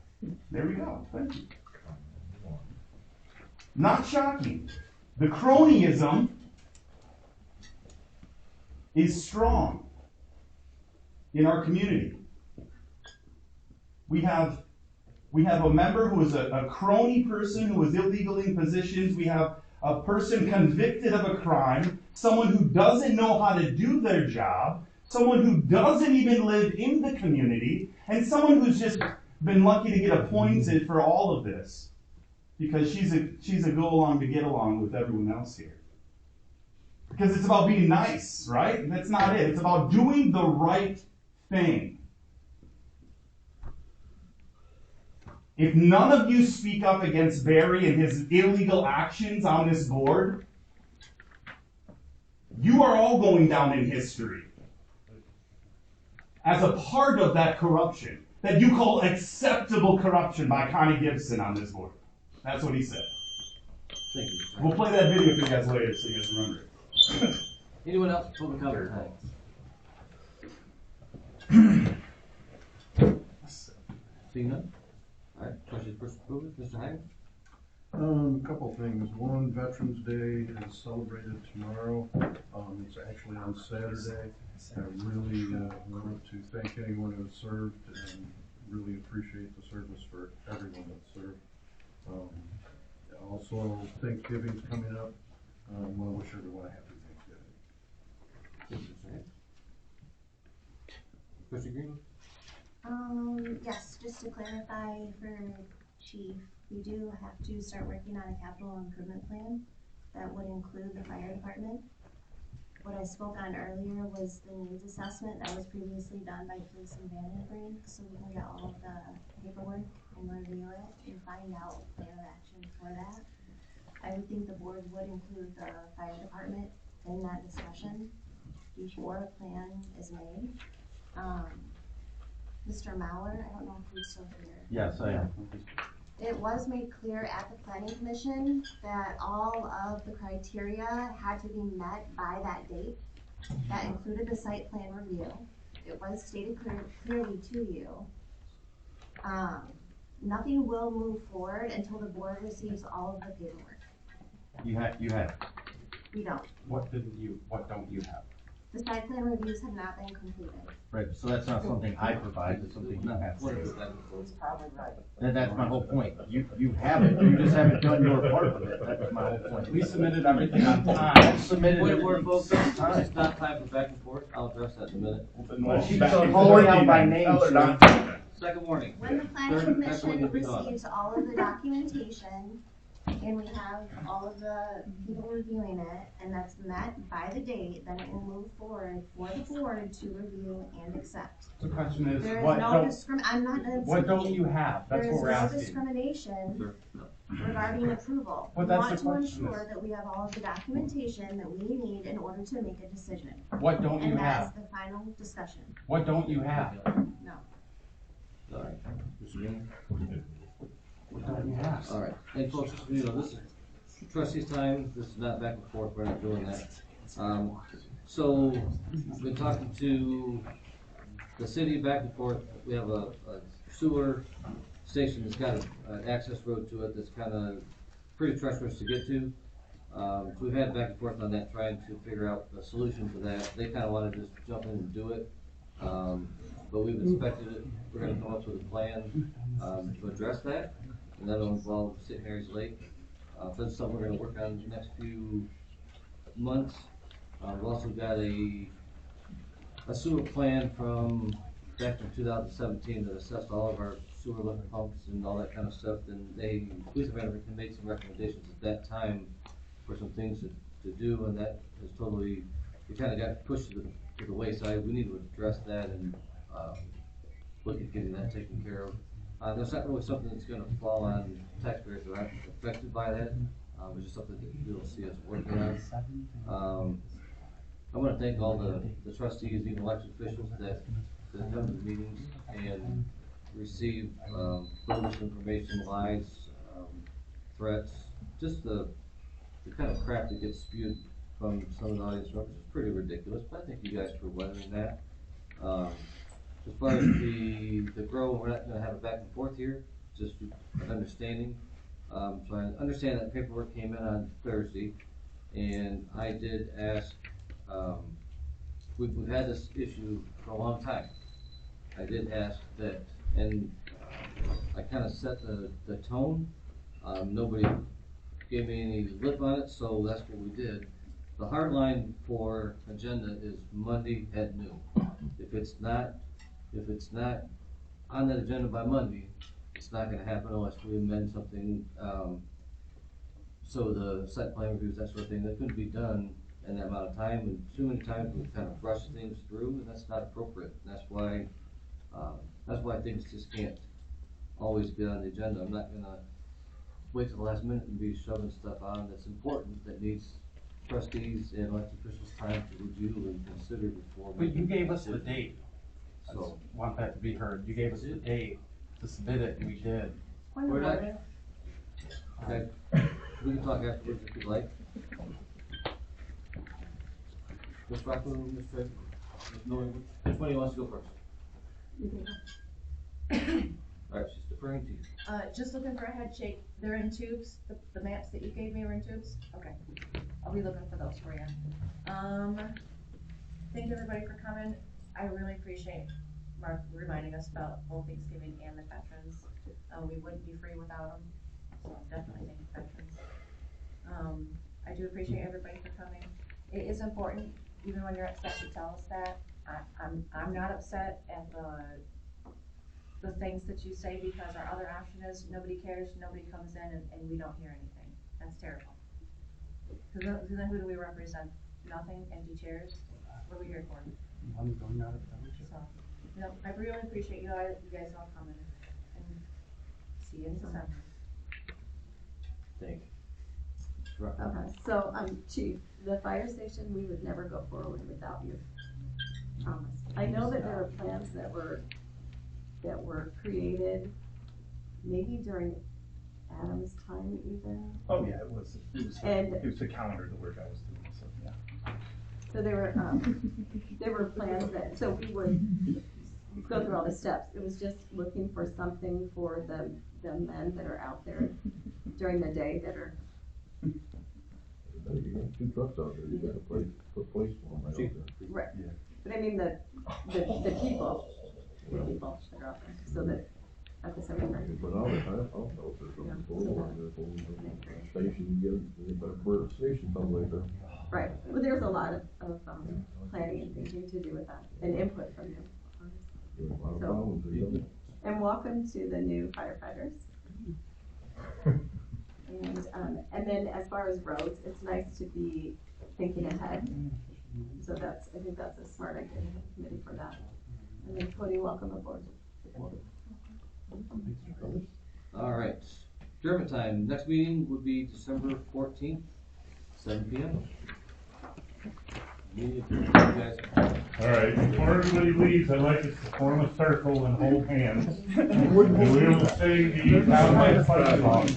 Speaker 9: There we go. Thank you. Not shocking. The cronyism is strong in our community. We have a member who is a crony person who is illegal in positions. We have a person convicted of a crime, someone who doesn't know how to do their job, someone who doesn't even live in the community, and someone who's just been lucky to get appointed for all of this because she's a go along to get along with everyone else here. Because it's about being nice, right? That's not it. It's about doing the right thing. If none of you speak up against Barry and his illegal actions on this board, you are all going down in history as a part of that corruption that you call acceptable corruption by Connie Gibson on this board. That's what he said.
Speaker 1: Thank you.
Speaker 9: We'll play that video for you guys later so you guys remember it.
Speaker 1: Anyone else for public comment? Seeing none? Alright, questions for approval, Mr. Hyman?
Speaker 4: Couple things. One, Veterans Day is celebrated tomorrow. It's actually on Saturday. I really want to thank anyone who served and really appreciate the service for everyone that served. Also, Thanksgiving's coming up. I want to wish everyone a happy Thanksgiving.
Speaker 1: Mr. Green?
Speaker 5: Yes, just to clarify for Chief, we do have to start working on a capital improvement plan that would include the fire department. What I spoke on earlier was the needs assessment that was previously done by Police and Vandenbrink, so we can get all of the paperwork and review it and find out a plan of action for that. I would think the board would include the fire department in that discussion before a plan is made. Mr. Mauer, I don't know if he's still here.
Speaker 8: Yes, I am.
Speaker 5: It was made clear at the planning commission that all of the criteria had to be met by that date. That included the site plan review. It was stated clearly to you. Nothing will move forward until the board receives all of the paperwork.
Speaker 8: You have.
Speaker 5: We don't.
Speaker 8: What don't you have?
Speaker 5: The site plan reviews have not been completed.
Speaker 8: Right, so that's not something I provide, it's something you have.
Speaker 6: He's probably right.
Speaker 8: And that's my whole point. You have it, you just haven't done your part of it. That's my whole point.
Speaker 13: We submitted everything on time.
Speaker 8: Submitted
Speaker 1: Point
Speaker 8: it
Speaker 1: of order, folks,
Speaker 8: on
Speaker 1: this
Speaker 8: time.
Speaker 1: is not time for back and forth, I'll address that in a minute.
Speaker 8: Calling out by name, sir.
Speaker 1: Second warning.
Speaker 5: When the planning
Speaker 1: Third, that's what
Speaker 5: commission
Speaker 1: you'll be done.
Speaker 5: receives all of the documentation, and we have all of the people reviewing it, and that's met by the date, then it will move forward for the board to review and accept.
Speaker 13: The question is,
Speaker 5: There is
Speaker 13: what
Speaker 5: no
Speaker 13: don't,
Speaker 5: I'm not done
Speaker 13: what don't
Speaker 5: speaking.
Speaker 13: you have? That's what we're
Speaker 5: There
Speaker 13: asking.
Speaker 5: is no discrimination
Speaker 1: Sir, no.
Speaker 5: regarding approval.
Speaker 13: But
Speaker 5: We
Speaker 13: that's
Speaker 5: want
Speaker 13: the
Speaker 5: to
Speaker 13: question
Speaker 5: ensure
Speaker 13: is-
Speaker 5: that we have all of the documentation that we need in order to make a decision.
Speaker 13: What don't you
Speaker 5: And that's
Speaker 13: have?
Speaker 5: the final discussion.
Speaker 13: What don't you have?
Speaker 5: No.
Speaker 1: Alright, Mr. Green?
Speaker 13: What don't you have?
Speaker 1: Alright, and folks, just so you know, this is trustees' time, this is not back and forth, we're not doing that. So, we've been talking to the city back and forth, we have a sewer station that's got an access road to it that's kinda pretty treacherous to get to. So we've had back and forth on that, trying to figure out a solution for that. They kinda wanna just jump in and do it. But we've inspected it, we're gonna come up with a plan, to address that, and that'll involve St. Mary's Lake. So that's something we're gonna work on the next few months. We've also got a sewer plan from back in 2017 that assessed all of our sewer lift pumps and all that kind of stuff, and police department made some recommendations at that time for some things to do, and that is totally, we kinda got pushed to the wayside. We need to address that and, look at getting that taken care of. That's not really something that's gonna fall on taxpayers that aren't affected by that, it's just something that you'll see us working on. I wanna thank all the trustees, even elected officials that come to the meetings and receive, bogus information, lies, threats, just the kind of crap that gets spewed from some of the audience members is pretty ridiculous, but I think you guys are weathering that. As far as the grow, we're not gonna have a back and forth here, just an understanding. So I understand that paperwork came in on Thursday, and I did ask, we've had this issue for a long time. I did ask that, and I kinda set the tone, nobody gave me any lip on it, so that's what we did. The hard line for agenda is Monday at noon. If it's not on that agenda by Monday, it's not gonna happen unless we amend something, so the site plan reviews, that sort of thing, that couldn't be done in that amount of time, and too many times we kind of rush things through, and that's not appropriate, and that's why things just can't always get on the agenda. I'm not gonna wait till the last minute and be shoving stuff on that's important, that needs trustees and elected officials time to review and consider before.
Speaker 13: But you
Speaker 1: making a
Speaker 13: gave us the
Speaker 1: decision.
Speaker 13: date. I just
Speaker 1: So,
Speaker 13: want that to be heard. You gave us the date to submit it, and we did.
Speaker 5: Point of
Speaker 1: We're not-
Speaker 5: order.
Speaker 1: okay, we can talk afterwards if you'd like. Ms. Rocco, Ms. Tripp, Ms. Miller, which one of you wants to go first? All right, she's deferring to you.
Speaker 6: Just looking for a head shake. They're in tubes. The maps that you gave me are in tubes? Okay. I'll be looking for those for you. Thank everybody for coming. I really appreciate Mark reminding us about both Thanksgiving and the veterans. We wouldn't be free without them, so definitely thank the veterans. I do appreciate everybody for coming. It is important, even when you're upset, to tell us that. I'm not upset at the things that you say, because our other option is nobody cares, nobody comes in, and we don't hear anything. That's terrible. Because then who do we represent? Nothing, empty chairs? What are we here for?
Speaker 12: Money going out of township.
Speaker 6: So, I really appreciate you guys all coming, and see you in December.
Speaker 1: Thank you.
Speaker 3: Okay, so, Chief, the fire station, we would never go forward without you. Promise. I know that there were plans that were created, maybe during Adam's time even.
Speaker 9: Oh, yeah, it was the calendar, the work I was doing, so, yeah.
Speaker 3: So there were plans that, so we would go through all the steps. It was just looking for something for the men that are out there during the day that are.
Speaker 2: You got 2 trucks out there, you got a place, put place for them right out there.
Speaker 3: Right. Yeah. But I mean the people that are out there, so that at the cemetery.
Speaker 2: But now they have out there, something going on there, station, you better put a station somewhere there.
Speaker 3: Right, well, there's a lot of planning and thinking to do with that, and input from you. So, and welcome to the new firefighters. And then as far as roads, it's nice to be thinking ahead. So I think that's a smart idea to have a committee for that. And then Cody, welcome aboard.
Speaker 1: All right, German time, next meeting would be December 14th, 7 p.m. Meeting adjourned. You guys.
Speaker 7: All right, before everybody leaves, I'd like us to form a circle and hold hands. And we will sing the Township fight song.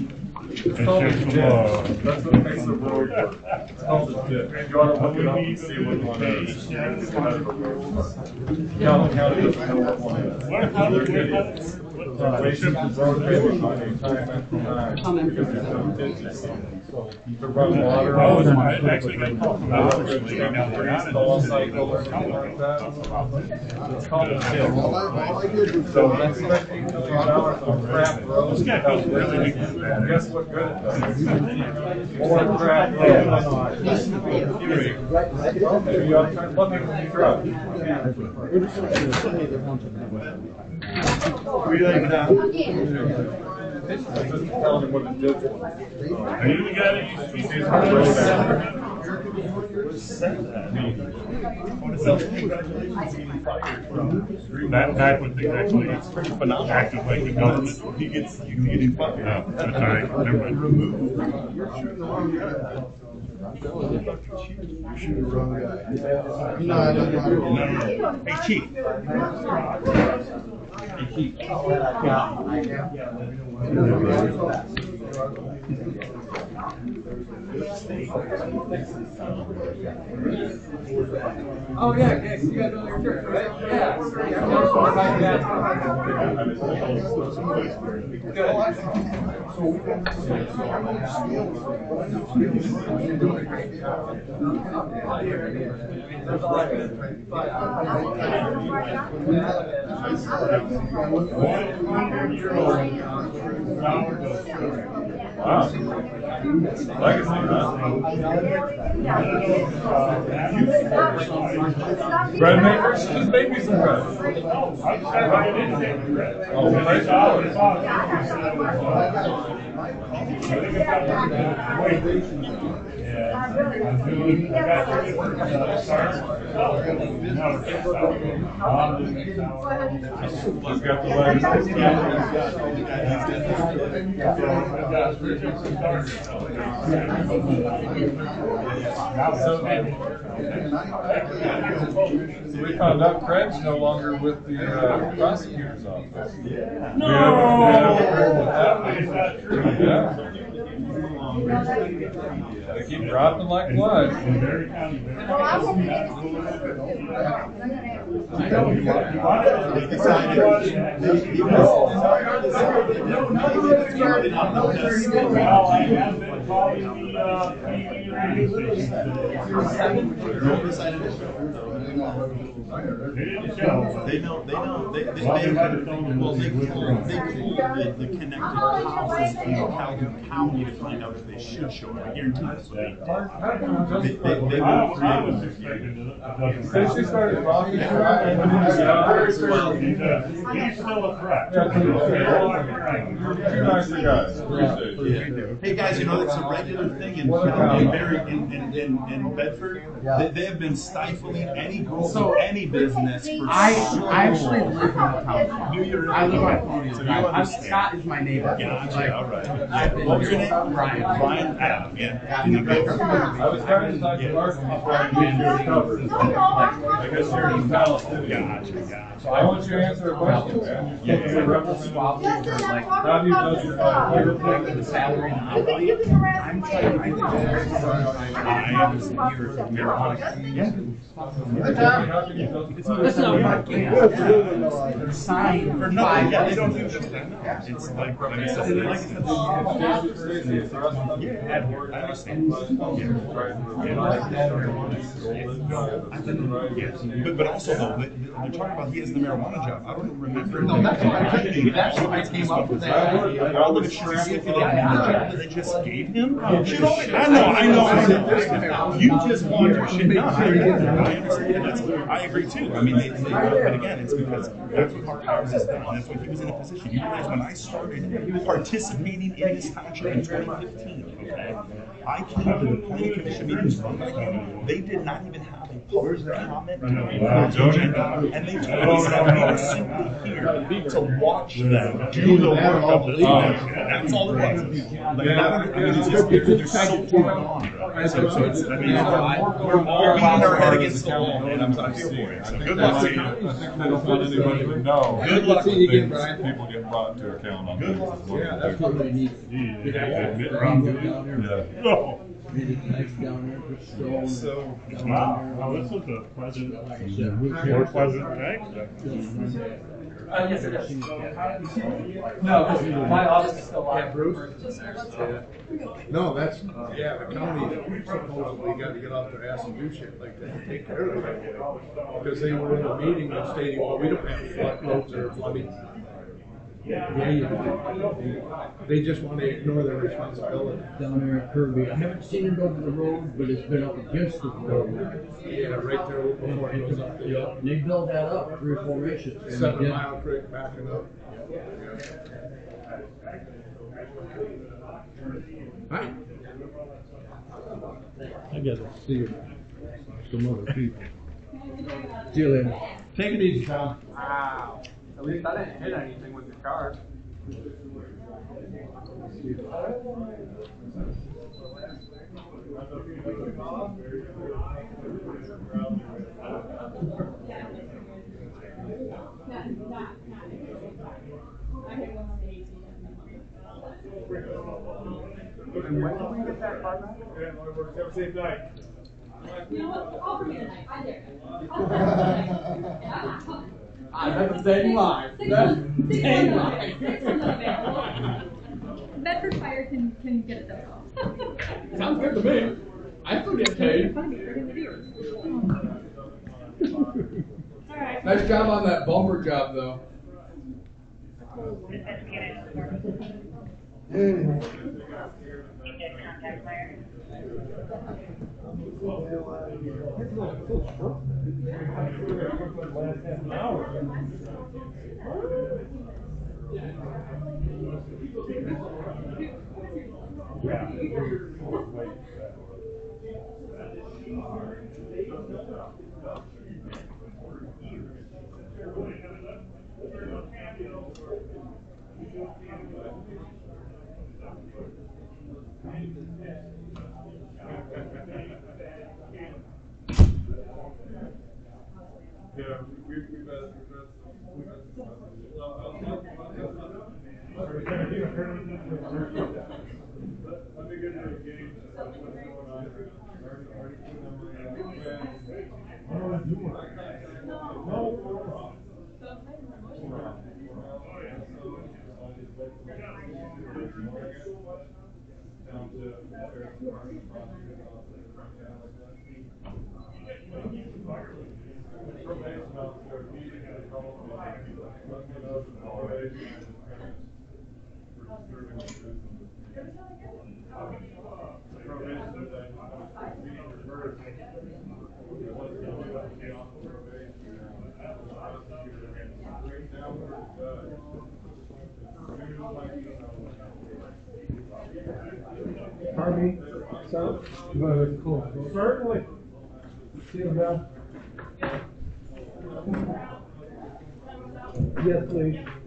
Speaker 2: It's called the dip. That's what makes the road work. It's called the dip. You ought to look it up and see what one is. Calvin County doesn't know what one is. Racing is rotating time after time. To run water.
Speaker 7: I actually got called from
Speaker 2: install cycle or something like that. It's called a dip. So that's $15 million on crap roads. Guess what good it does? More crap roads. You ought to look at the truck. Tell them what it did.
Speaker 7: Are you the guy that used to be back when things actually acted like the government? You can get in fucking. Oh, that's all right. Never mind.
Speaker 2: You're shooting the wrong guy. You shoot the wrong guy. No, I don't know.
Speaker 7: Hey, Chief. Hey, Chief.
Speaker 1: Oh yeah, you got another church, right? Yeah.
Speaker 2: Bread makers, just make me some bread. Oh, nice hours. Just got the letters. So we found out Craig's no longer with the prosecutor's office.
Speaker 7: No!
Speaker 2: Yeah. They keep dropping like flies.
Speaker 9: They know, well, they pulled the connected houses in Calhoun County to find out if they should show it. I guarantee that's what they did.
Speaker 7: I was expecting it.
Speaker 2: Since you started talking,
Speaker 7: He's still a threat.
Speaker 2: You're nicer guys. Appreciate it.
Speaker 9: Hey guys, you know, it's a regular thing in Bedford. They have been stifling any growth of any business for
Speaker 18: I
Speaker 9: so
Speaker 18: actually
Speaker 9: long.
Speaker 18: live in the township. I live on Colonial Drive. Scott is my neighbor.
Speaker 9: Gotcha, all right.
Speaker 18: I've been
Speaker 9: What was your
Speaker 18: here.
Speaker 9: name?
Speaker 18: Brian.
Speaker 9: Brian Adam, yeah.
Speaker 2: I was trying to talk to Mark before I made your cover. I guess you're in California. So I want you to answer a question, man.
Speaker 18: Yeah, it's a rebel swap. Like,
Speaker 2: How do you justify
Speaker 18: you're paying the salary and hourly. I'm trying to do
Speaker 2: That's
Speaker 18: not marking. Sign for five.
Speaker 9: Yeah, they don't do just that. It's like I said, I understand. But also though, they're talking about he has the marijuana job. I don't remember.
Speaker 18: No, that's what I came up with.
Speaker 9: All the that they just gave him. I know. You just want your shit done. I understand. I agree too. I mean, but again, it's because that's what Mark Howard has done. That's what he was in a position. You realize when I started participating in this township in 2015, okay, I came to the planning commission meetings. They did not even have a public comment agenda, and they told us that we were simply here to watch them do the work of the township. That's all it was. Like, it's just because there's so going on. So it's, I mean, we're all beating our head against the wall, and I feel for it. So good luck to you.
Speaker 2: I think they don't want anybody to know.
Speaker 9: Good luck with
Speaker 2: Things
Speaker 9: things.
Speaker 2: people get brought to account on.
Speaker 9: Good luck.
Speaker 2: Yeah, that's what they need.
Speaker 9: So,
Speaker 7: Wow, this was a pleasant, more pleasant night.
Speaker 18: Yes, it is. No, because my office is still live.
Speaker 4: No, that's, yeah, the county supposedly got to get out their ass and do shit like that and take care of it. Because they were in a meeting and stating, well, we don't have flood roads or flooding. Yeah, you do. They just want to ignore their responsibility.
Speaker 19: Down there at Kirby, I haven't seen it over the road, but it's been up against the road.
Speaker 4: Yeah, right there before it goes up the hill.
Speaker 19: They built that up, 3 or 4 inches.
Speaker 4: 7 Mile Creek backing up.
Speaker 19: Hi. I gotta see some other people. See you later.
Speaker 18: Take it easy, Tom. Wow. At least I didn't hit anything with the car. And when did we get that car back?
Speaker 2: Have a safe night.
Speaker 20: You know what? I'll bring it tonight. I dare.
Speaker 18: I have the same line. Same line.
Speaker 20: Bedford Fire can get it done.
Speaker 18: Sounds good to me. I still get paid.
Speaker 20: Alright.
Speaker 18: Nice job on that bumper job, though.
Speaker 2: Yeah, we've had
Speaker 15: Harvey, so, cool. Certainly. See you, Bill. Yes, please.